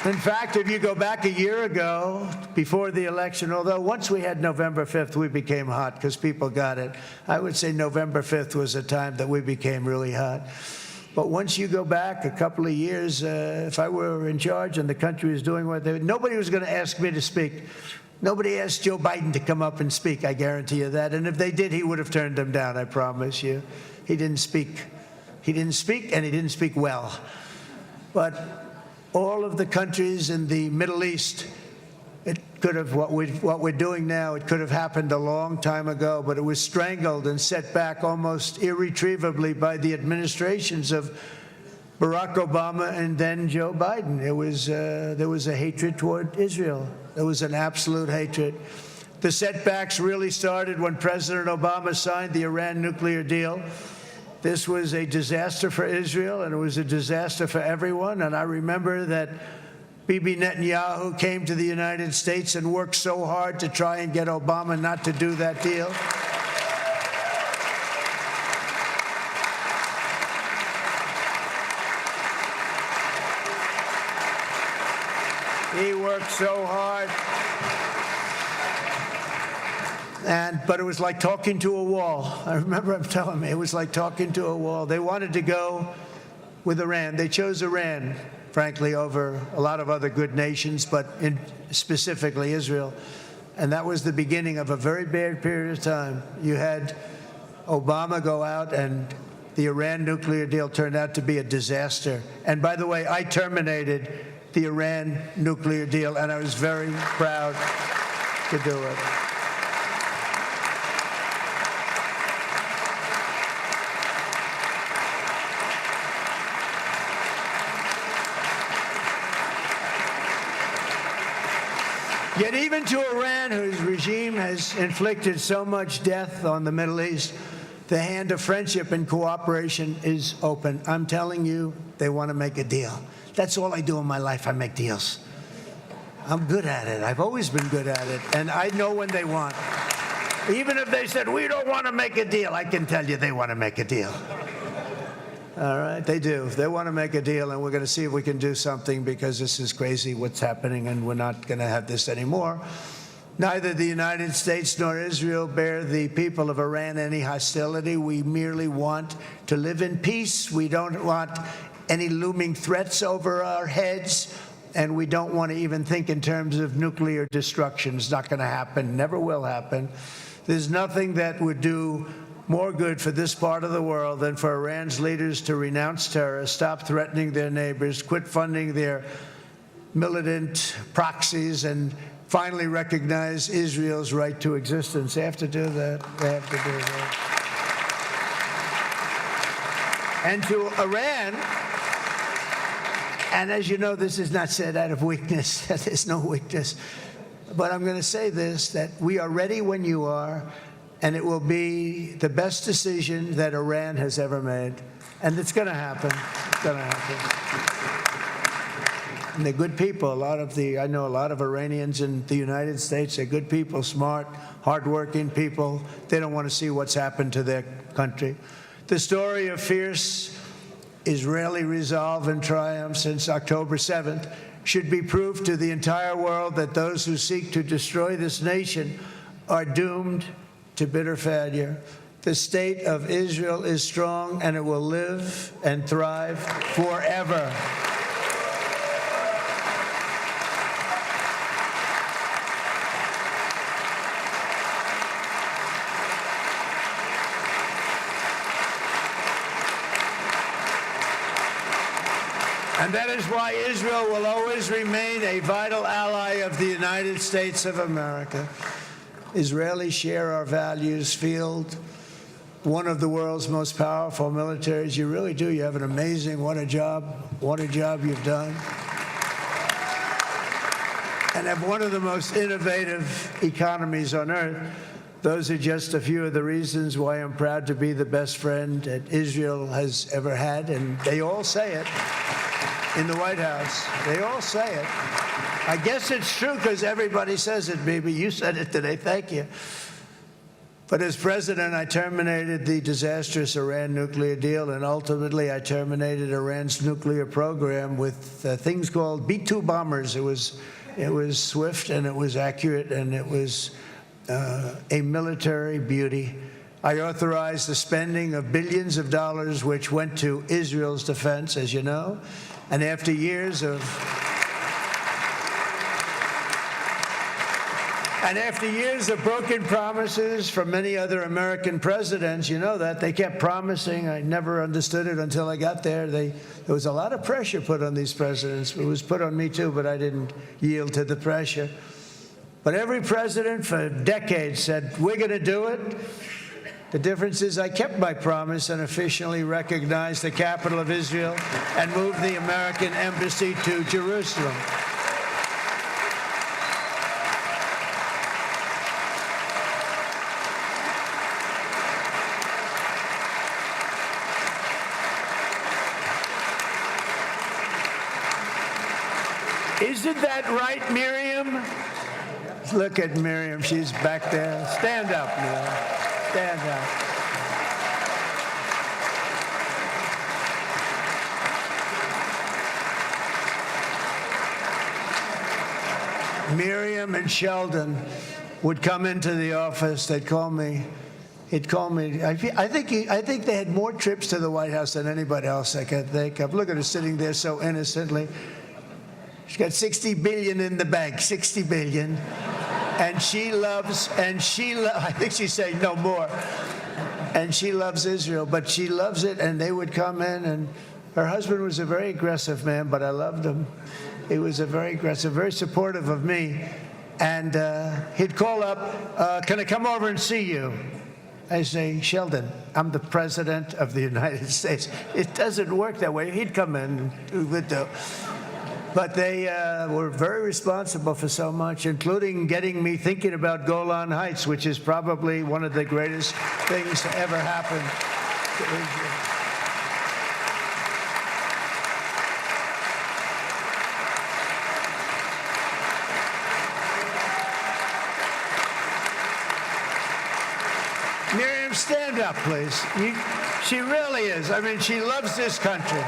In fact, if you go back a year ago, before the election, although once we had November 5th, we became hot because people got it. I would say November 5th was a time that we became really hot. But once you go back a couple of years, if I were in charge and the country was doing what they, nobody was going to ask me to speak. Nobody asked Joe Biden to come up and speak, I guarantee you that. And if they did, he would have turned them down, I promise you. He didn't speak. He didn't speak, and he didn't speak well. But all of the countries in the Middle East, it could have, what we're doing now, it could have happened a long time ago, but it was strangled and set back almost irretrievably by the administrations of Barack Obama and then Joe Biden. There was a hatred toward Israel. There was an absolute hatred. The setbacks really started when President Obama signed the Iran nuclear deal. This was a disaster for Israel, and it was a disaster for everyone. And I remember that Bibi Netanyahu came to the United States and worked so hard to try and get Obama not to do that deal. He worked so hard. But it was like talking to a wall. I remember him telling me it was like talking to a wall. They wanted to go with Iran. They chose Iran, frankly, over a lot of other good nations, but specifically Israel. And that was the beginning of a very bad period of time. You had Obama go out, and the Iran nuclear deal turned out to be a disaster. And by the way, I terminated the Iran nuclear deal, and I was very proud to do it. Yet even to Iran, whose regime has inflicted so much death on the Middle East, the hand of friendship and cooperation is open. I'm telling you, they want to make a deal. That's all I do in my life. I make deals. I'm good at it. I've always been good at it. And I know when they want. Even if they said, we don't want to make a deal, I can tell you they want to make a deal. All right, they do. They want to make a deal, and we're going to see if we can do something, because this is crazy what's happening, and we're not going to have this anymore. Neither the United States nor Israel bear the people of Iran any hostility. We merely want to live in peace. We don't want any looming threats over our heads, and we don't want to even think in terms of nuclear destruction. It's not going to happen, never will happen. There's nothing that would do more good for this part of the world than for Iran's leaders to renounce terror, stop threatening their neighbors, quit funding their militant proxies, and finally recognize Israel's right to existence. They have to do that. They have to do that. And to Iran, and as you know, this is not said out of weakness. There's no weakness. But I'm going to say this, that we are ready when you are, and it will be the best decision that Iran has ever made. And it's going to happen. It's going to happen. And they're good people. I know a lot of Iranians in the United States. They're good people, smart, hardworking people. They don't want to see what's happened to their country. The story of fierce Israeli resolve and triumph since October 7th should be proof to the entire world that those who seek to destroy this nation are doomed to bitter failure. The state of Israel is strong, and it will live and thrive forever. And that is why Israel will always remain a vital ally of the United States of America. Israelis share our values, field one of the world's most powerful militaries. You really do. You have an amazing, what a job you've done. And have one of the most innovative economies on earth. Those are just a few of the reasons why I'm proud to be the best friend that Israel has ever had. And they all say it in the White House. They all say it. I guess it's true because everybody says it, Bibi. You said it today. Thank you. But as president, I terminated the disastrous Iran nuclear deal, and ultimately I terminated Iran's nuclear program with things called B-2 bombers. It was swift, and it was accurate, and it was a military beauty. I authorized the spending of billions of dollars, which went to Israel's defense, as you know. And after years of broken promises from many other American presidents, you know that, they kept promising. I never understood it until I got there. There was a lot of pressure put on these presidents. It was put on me too, but I didn't yield to the pressure. But every president for decades said, we're going to do it. The difference is I kept my promise and officially recognized the capital of Israel and moved the American embassy to Jerusalem. Isn't that right, Miriam? Look at Miriam. She's back there. Stand up, Miriam. Stand up. Miriam and Sheldon, would come into the office. They'd call me. He'd call me. I think they had more trips to the White House than anybody else I could think of. Look at her sitting there so innocently. She's got $60 billion in the bank, $60 billion. And I think she's saying no more. And she loves Israel, but she loves it, and they would come in, and her husband was a very aggressive man, but I loved him. He was a very aggressive, very supportive of me. And he'd call up, can I come over and see you? I say, Sheldon, I'm the President of the United States. It doesn't work that way. He'd come in, we would do. But they were very responsible for so much, including getting me thinking about Golan Heights, which is probably one of the greatest things to ever happen to Israel. Miriam, stand up, please. She really is. I mean, she loves this country.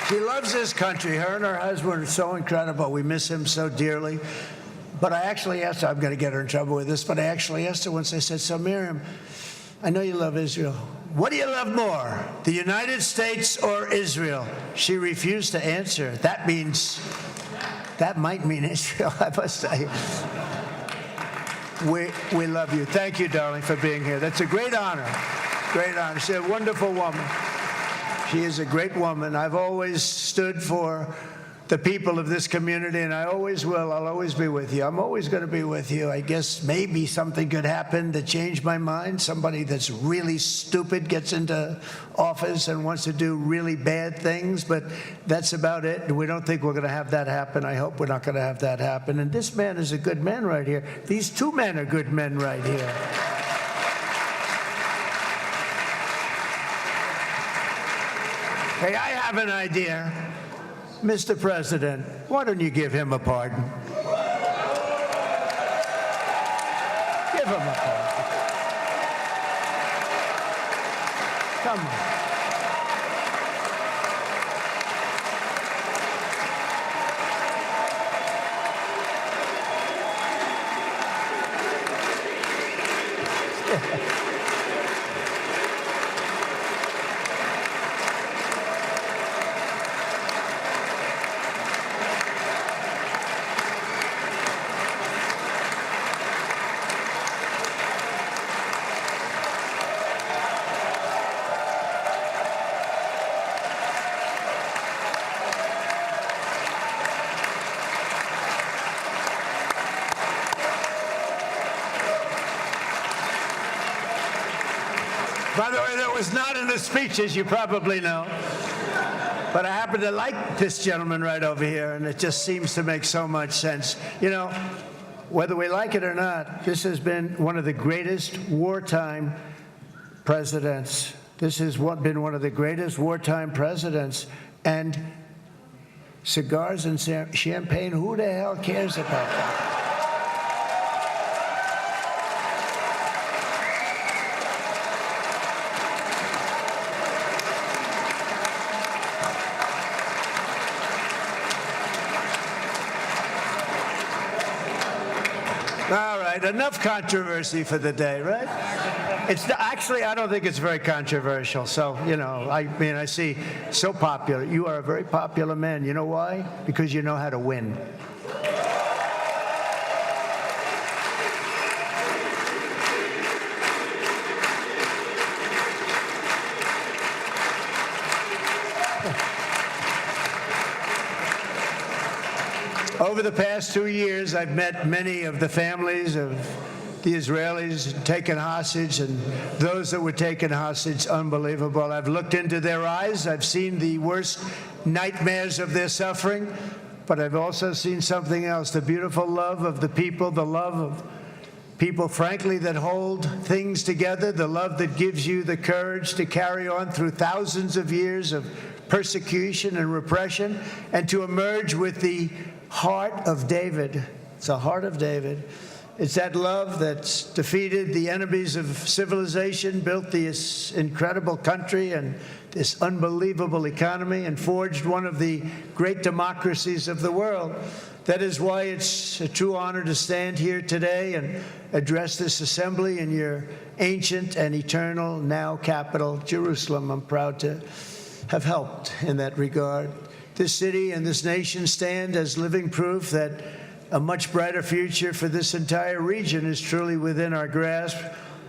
She loves this country. Her and her husband are so incredible. We miss him so dearly. But I actually asked her, I'm going to get her in trouble with this, but I actually asked her once, I said, so Miriam, I know you love Israel. What do you love more, the United States or Israel? She refused to answer. That might mean Israel, I must say. We love you. Thank you, darling, for being here. That's a great honor. Great honor. She's a wonderful woman. She is a great woman. I've always stood for the people of this community, and I always will. I'll always be with you. I'm always going to be with you. I guess maybe something could happen to change my mind. Somebody that's really stupid gets into office and wants to do really bad things, but that's about it. And we don't think we're going to have that happen. I hope we're not going to have that happen. And this man is a good man right here. These two men are good men right here. Hey, I have an idea. Mr. President, why don't you give him a pardon? Give him a pardon. Come on. By the way, that was not in the speech, as you probably know. But I happen to like this gentleman right over here, and it just seems to make so much sense. You know, whether we like it or not, this has been one of the greatest wartime presidents. This has been one of the greatest wartime presidents. And cigars and champagne, who the hell cares about that? All right, enough controversy for the day, right? Actually, I don't think it's very controversial. So, you know, I mean, I see so popular. You are a very popular man. You know why? Because you know how to win. Over the past 2 years, I've met many of the families of the Israelis taken hostage and those that were taken hostage. Unbelievable. I've looked into their eyes. I've seen the worst nightmares of their suffering, but I've also seen something else, the beautiful love of the people, the love of people, frankly, that hold things together, the love that gives you the courage to carry on through thousands of years of persecution and repression and to emerge with the heart of David. It's the heart of David. It's that love that's defeated the enemies of civilization, built this incredible country and this unbelievable economy, and forged one of the great democracies of the world. That is why it's a true honor to stand here today and address this assembly in your ancient and eternal now capital, Jerusalem. I'm proud to have helped in that regard. This city and this nation stand as living proof that a much brighter future for this entire region is truly within our grasp.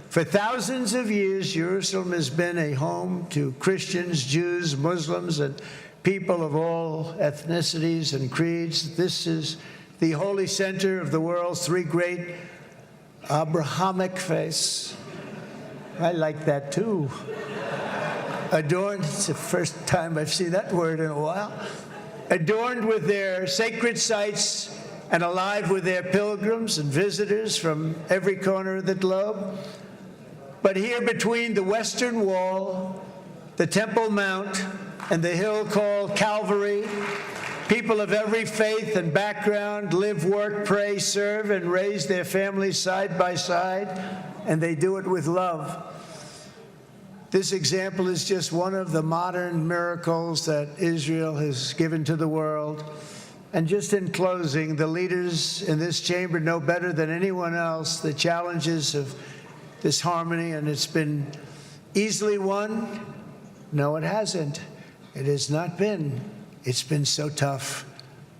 For thousands of years, Jerusalem has been a home to Christians, Jews, Muslims, and people of all ethnicities and creeds. This is the holy center of the world's three great Abrahamic faiths. I like that too. Adorned, it's the first time I've seen that word in a while. Adorned with their sacred sites and alive with their pilgrims and visitors from every corner of the globe. But here between the Western Wall, the Temple Mount, and the hill called Calvary, people of every faith and background live, work, pray, serve, and raise their families side by side, and they do it with love. This example is just one of the modern miracles that Israel has given to the world. And just in closing, the leaders in this chamber know better than anyone else the challenges of this harmony, and it's been easily won. No, it hasn't. It has not been. It's been so tough,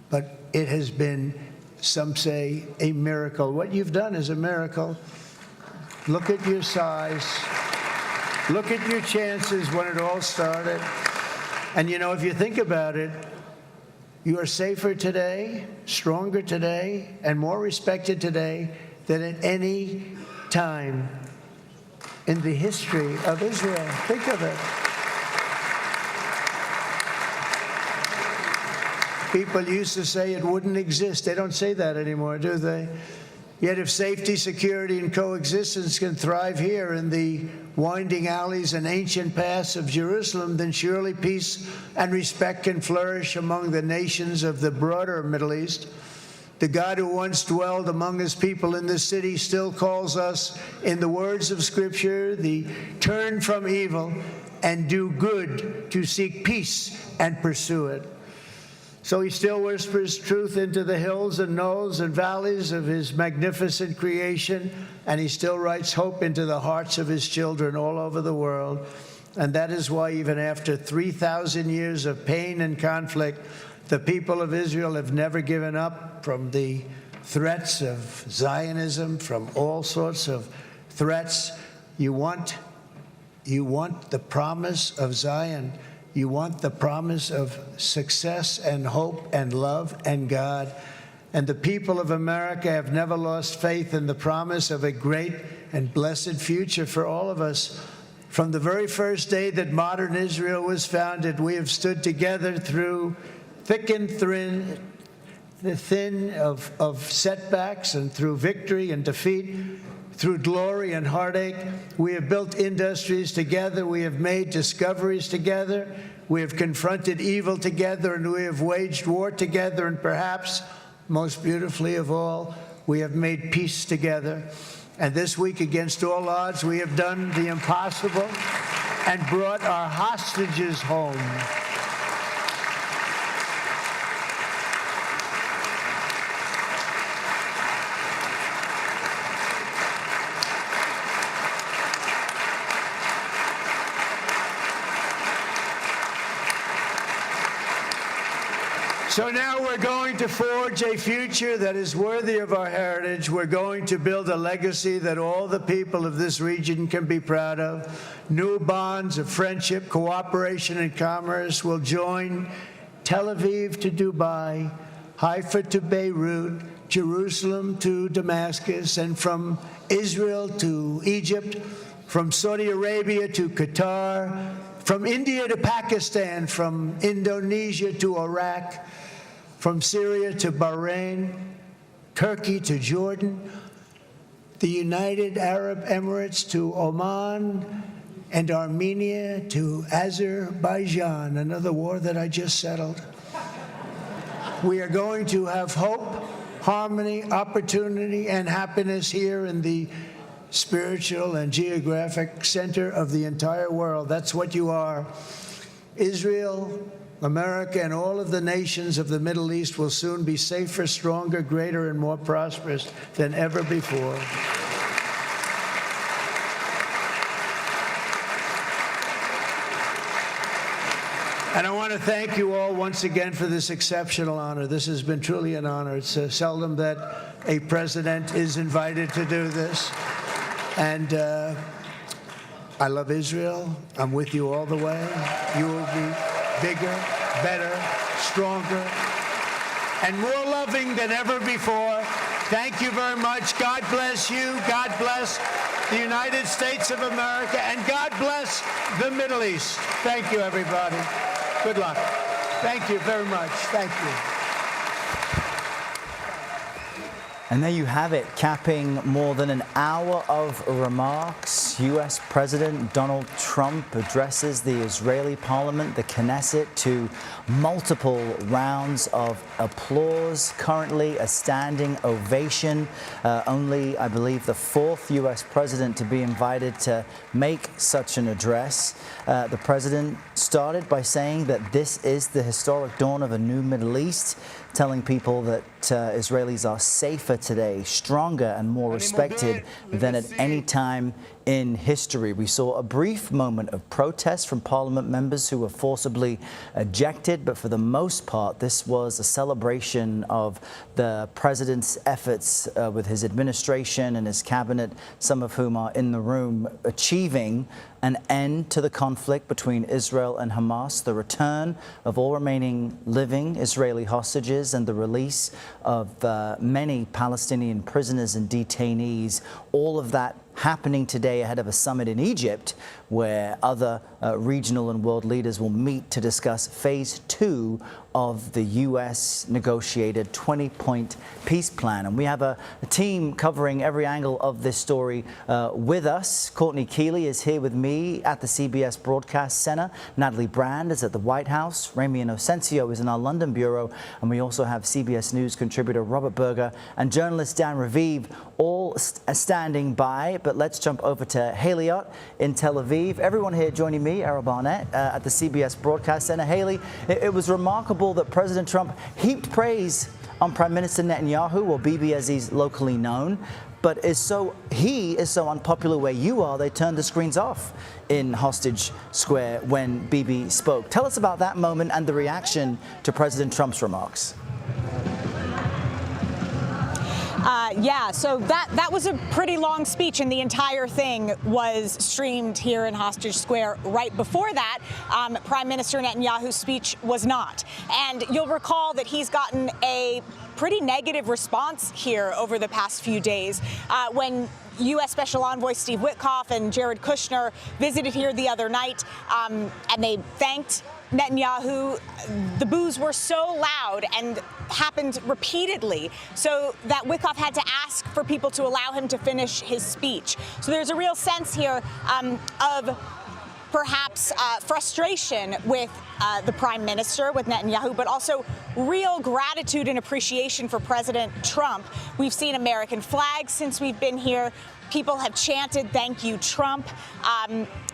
but it has been, some say, a miracle. What you've done is a miracle. Look at your size. Look at your chances when it all started. And you know, if you think about it, you are safer today, stronger today, and more respected today than at any time in the history of Israel. Think of it. People used to say it wouldn't exist. They don't say that anymore, do they? Yet if safety, security, and coexistence can thrive here in the winding alleys and ancient paths of Jerusalem, then surely peace and respect can flourish among the nations of the broader Middle East. The God who once dwelled among his people in this city still calls us, in the words of Scripture, the turn from evil and do good, to seek peace and pursue it. So he still whispers truth into the hills and knolls and valleys of his magnificent creation, and he still writes hope into the hearts of his children all over the world. And that is why even after 3,000 years of pain and conflict, the people of Israel have never given up from the threats of Zionism, from all sorts of threats. You want the promise of Zion. You want the promise of success and hope and love and God. And the people of America have never lost faith in the promise of a great and blessed future for all of us. From the very first day that modern Israel was founded, we have stood together through thick and thin of setbacks, and through victory and defeat, through glory and heartache. We have built industries together. We have made discoveries together. We have confronted evil together, and we have waged war together. And perhaps most beautifully of all, we have made peace together. And this week, against all odds, we have done the impossible and brought our hostages home. So now we're going to forge a future that is worthy of our heritage. We're going to build a legacy that all the people of this region can be proud of. New bonds of friendship, cooperation, and commerce will join Tel Aviv to Dubai, Haifa to Beirut, Jerusalem to Damascus, and from Israel to Egypt, from Saudi Arabia to Qatar, from India to Pakistan, from Indonesia to Iraq, from Syria to Bahrain, Turkey to Jordan, the United Arab Emirates to Oman, and Armenia to Azerbaijan, another war that I just settled. We are going to have hope harmony, opportunity, and happiness here in the spiritual and geographic center of the entire world. That's what you are. Israel, America, and all of the nations of the Middle East will soon be safer, stronger, greater, and more prosperous than ever before. And I want to thank you all once again for this exceptional honor. This has been truly an honor. It's seldom that a president is invited to do this. And I love Israel. I'm with you all the way. You will be bigger, better, stronger, and more loving than ever before. Thank you very much. God bless you. God bless the United States of America. And God bless the Middle East. Thank you, everybody. Good luck. Thank you very much. Thank you. And there you have it, capping more than an hour of remarks. U.S. President Donald Trump addresses the Israeli parliament, the Knesset, to multiple rounds of applause. Currently a standing ovation. Only, I believe, the fourth U.S. president to be invited to make such an address. The president started by saying that this is the historic dawn of a new Middle East, telling people that Israelis are safer today, stronger and more respected than at any time in history. We saw a brief moment of protest from parliament members who were forcibly ejected, but for the most part, this was a celebration of the president's efforts with his administration and his cabinet, some of whom are in the room, achieving an end to the conflict between Israel and Hamas, the return of all remaining living Israeli hostages, and the release of many Palestinian prisoners and detainees. All of that happening today ahead of a summit in Egypt, where other regional and world leaders will meet to discuss phase 2 of the U.S. negotiated 20-point peace plan. And we have a team covering every angle of this story with us. Courtney Keeley is here with me at the CBS Broadcast Center. Natalie Brand is at the White House. Rami Inocencio is in our London bureau. And we also have CBS News contributor Robert Berger and journalist Dan Raviv, all standing by. But let's jump over to Haley Ott in Tel Aviv. Everyone here joining me, Errol Barnett, at the CBS Broadcast Center. Haley, it was remarkable that President Trump heaped praise on Prime Minister Netanyahu, or Bibi as he's locally known, but he is so unpopular where you are, they turned the screens off in Hostage Square when Bibi spoke. Tell us about that moment and the reaction to President Trump's remarks. So that was a pretty long speech, and the entire thing was streamed here in Hostage Square. Right before that, Prime Minister Netanyahu's speech was not. And you'll recall that he's gotten a pretty negative response here over the past few days. When U.S. Special Envoy Steve Witkoff and Jared Kushner visited here the other night, and they thanked Netanyahu, the boos were so loud and happened repeatedly, so that Witkoff had to ask for people to allow him to finish his speech. So there's a real sense here of perhaps frustration with the Prime Minister, with Netanyahu, but also real gratitude and appreciation for President Trump. We've seen American flags since we've been here. People have chanted, "Thank you, Trump."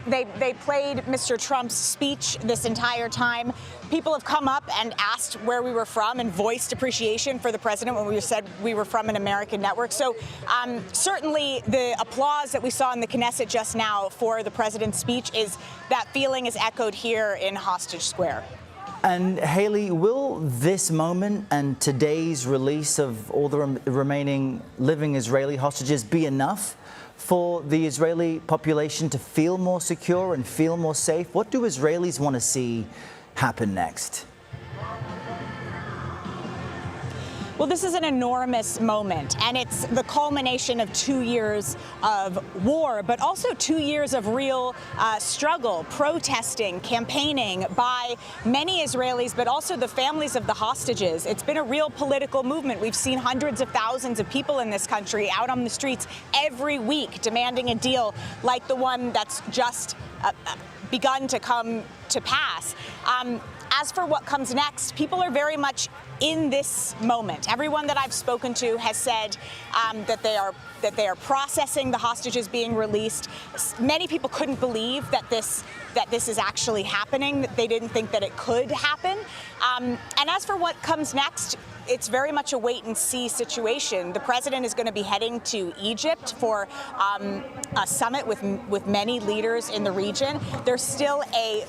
They played Mr. Trump's speech this entire time. People have come up and asked where we were from and voiced appreciation for the president when we said we were from an American network. So certainly the applause that we saw in the Knesset just now for the president's speech, that feeling is echoed here in Hostage Square. And Haley, will this moment and today's release of all the remaining living Israeli hostages be enough for the Israeli population to feel more secure and feel more safe? What do Israelis want to see happen next? Well, this is an enormous moment, and it's the culmination of 2 years of war, but also 2 years of real struggle, protesting, campaigning by many Israelis, but also the families of the hostages. It's been a real political movement. We've seen hundreds of thousands of people in this country out on the streets every week demanding a deal like the one that's just begun to come to pass. As for what comes next, people are very much in this moment. Everyone that I've spoken to has said that they are processing the hostages being released. Many people couldn't believe that this is actually happening. They didn't think that it could happen. And as for what comes next, it's very much a wait-and-see situation. The president is going to be heading to Egypt for a summit with many leaders in the region. There's still a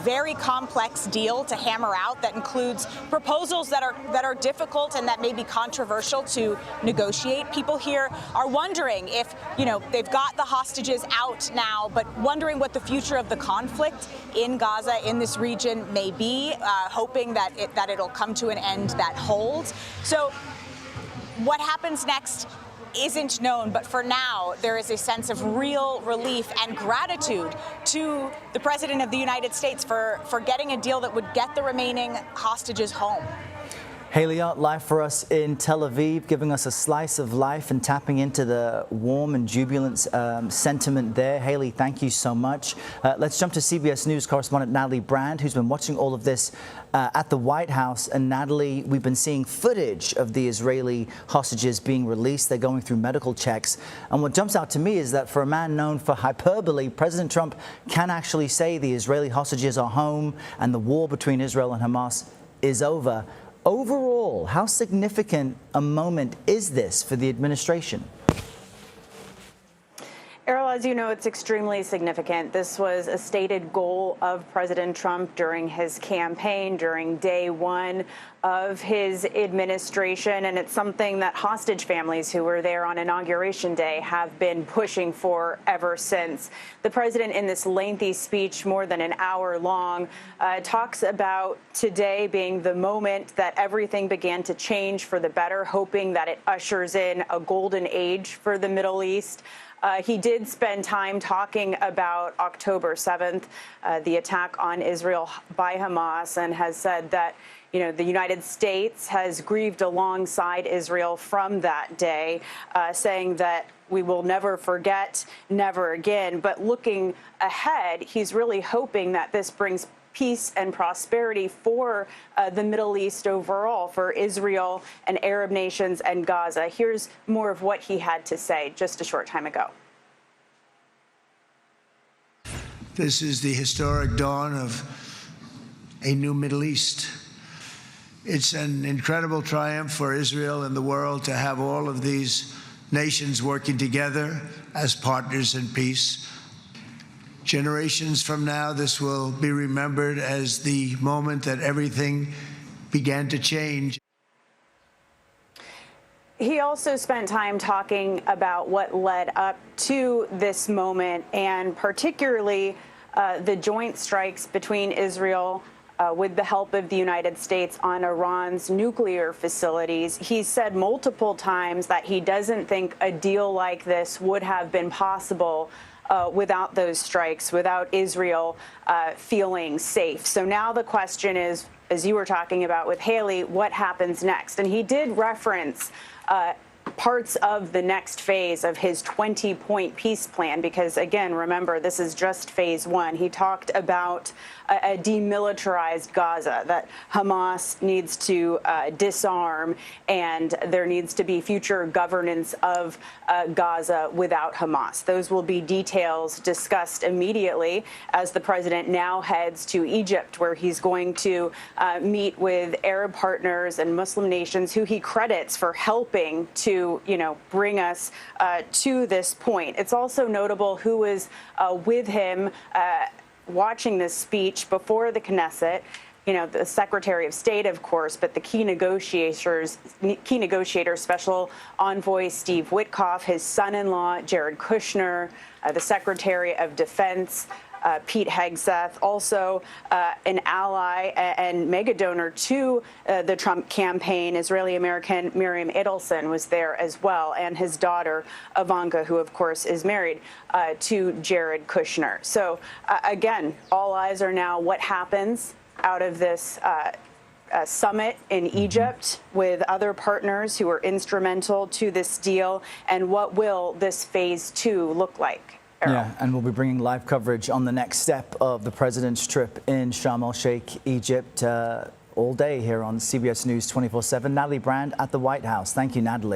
very complex deal to hammer out that includes proposals that are difficult and that may be controversial to negotiate. People here are wondering if, they've got the hostages out now, but wondering what the future of the conflict in Gaza, in this region, may be, hoping that it'll come to an end that holds. So what happens next isn't known, but for now, there is a sense of real relief and gratitude to the President of the United States for getting a deal that would get the remaining hostages home. Haley Ott, live for us in Tel Aviv, giving us a slice of life and tapping into the warm and jubilant sentiment there. Haley, thank you so much. Let's jump to CBS News correspondent Natalie Brand, who's been watching all of this at the White House. And Natalie, we've been seeing footage of the Israeli hostages being released. They're going through medical checks. And what jumps out to me is that for a man known for hyperbole, President Trump can actually say the Israeli hostages are home and the war between Israel and Hamas is over. Overall, how significant a moment is this for the administration? Errol, as you know, it's extremely significant. This was a stated goal of President Trump during his campaign, during day one of his administration, and it's something that hostage families who were there on Inauguration Day have been pushing for ever since. The president, in this lengthy speech, more than an hour long, talks about today being the moment that everything began to change for the better, hoping that it ushers in a golden age for the Middle East. He did spend time talking about October 7th, the attack on Israel by Hamas, and has said that, the United States has grieved alongside Israel from that day, saying that we will never forget, never again. But looking ahead, he's really hoping that this brings peace and prosperity for the Middle East overall, for Israel and Arab nations and Gaza. Here's more of what he had to say just a short time ago. This is the historic dawn of a new Middle East. It's an incredible triumph for Israel and the world to have all of these nations working together as partners in peace. Generations from now, this will be remembered as the moment that everything began to change. He also spent time talking about what led up to this moment, and particularly the joint strikes between Israel with the help of the United States on Iran's nuclear facilities. He said multiple times that he doesn't think a deal like this would have been possible without those strikes, without Israel feeling safe. So now the question is, as you were talking about with Haley, what happens next? And he did reference parts of the next phase of his 20-point peace plan, because, again, remember, this is just phase one. He talked about a demilitarized Gaza, that Hamas needs to disarm, and there needs to be future governance of Gaza without Hamas. Those will be details discussed immediately as the president now heads to Egypt, where he's going to meet with Arab partners and Muslim nations who he credits for helping to, bring us to this point. It's also notable who was with him watching this speech before the Knesset. The Secretary of State, of course, but the key negotiator, Special Envoy Steve Witkoff, his son-in-law, Jared Kushner, the Secretary of Defense, Pete Hegseth, also an ally and mega donor to the Trump campaign. Israeli-American Miriam Edelson was there as well, and his daughter, Ivanka, who, of course, is married to Jared Kushner. So, again, all eyes are now what happens out of this summit in Egypt with other partners who are instrumental to this deal, and what will this phase two look like? Carol. Yeah, and we'll be bringing live coverage on the next step of the president's trip in Sharm el-Sheikh, Egypt, all day here on CBS News 24/7. Natalie Brand at the White House. Thank you, Natalie.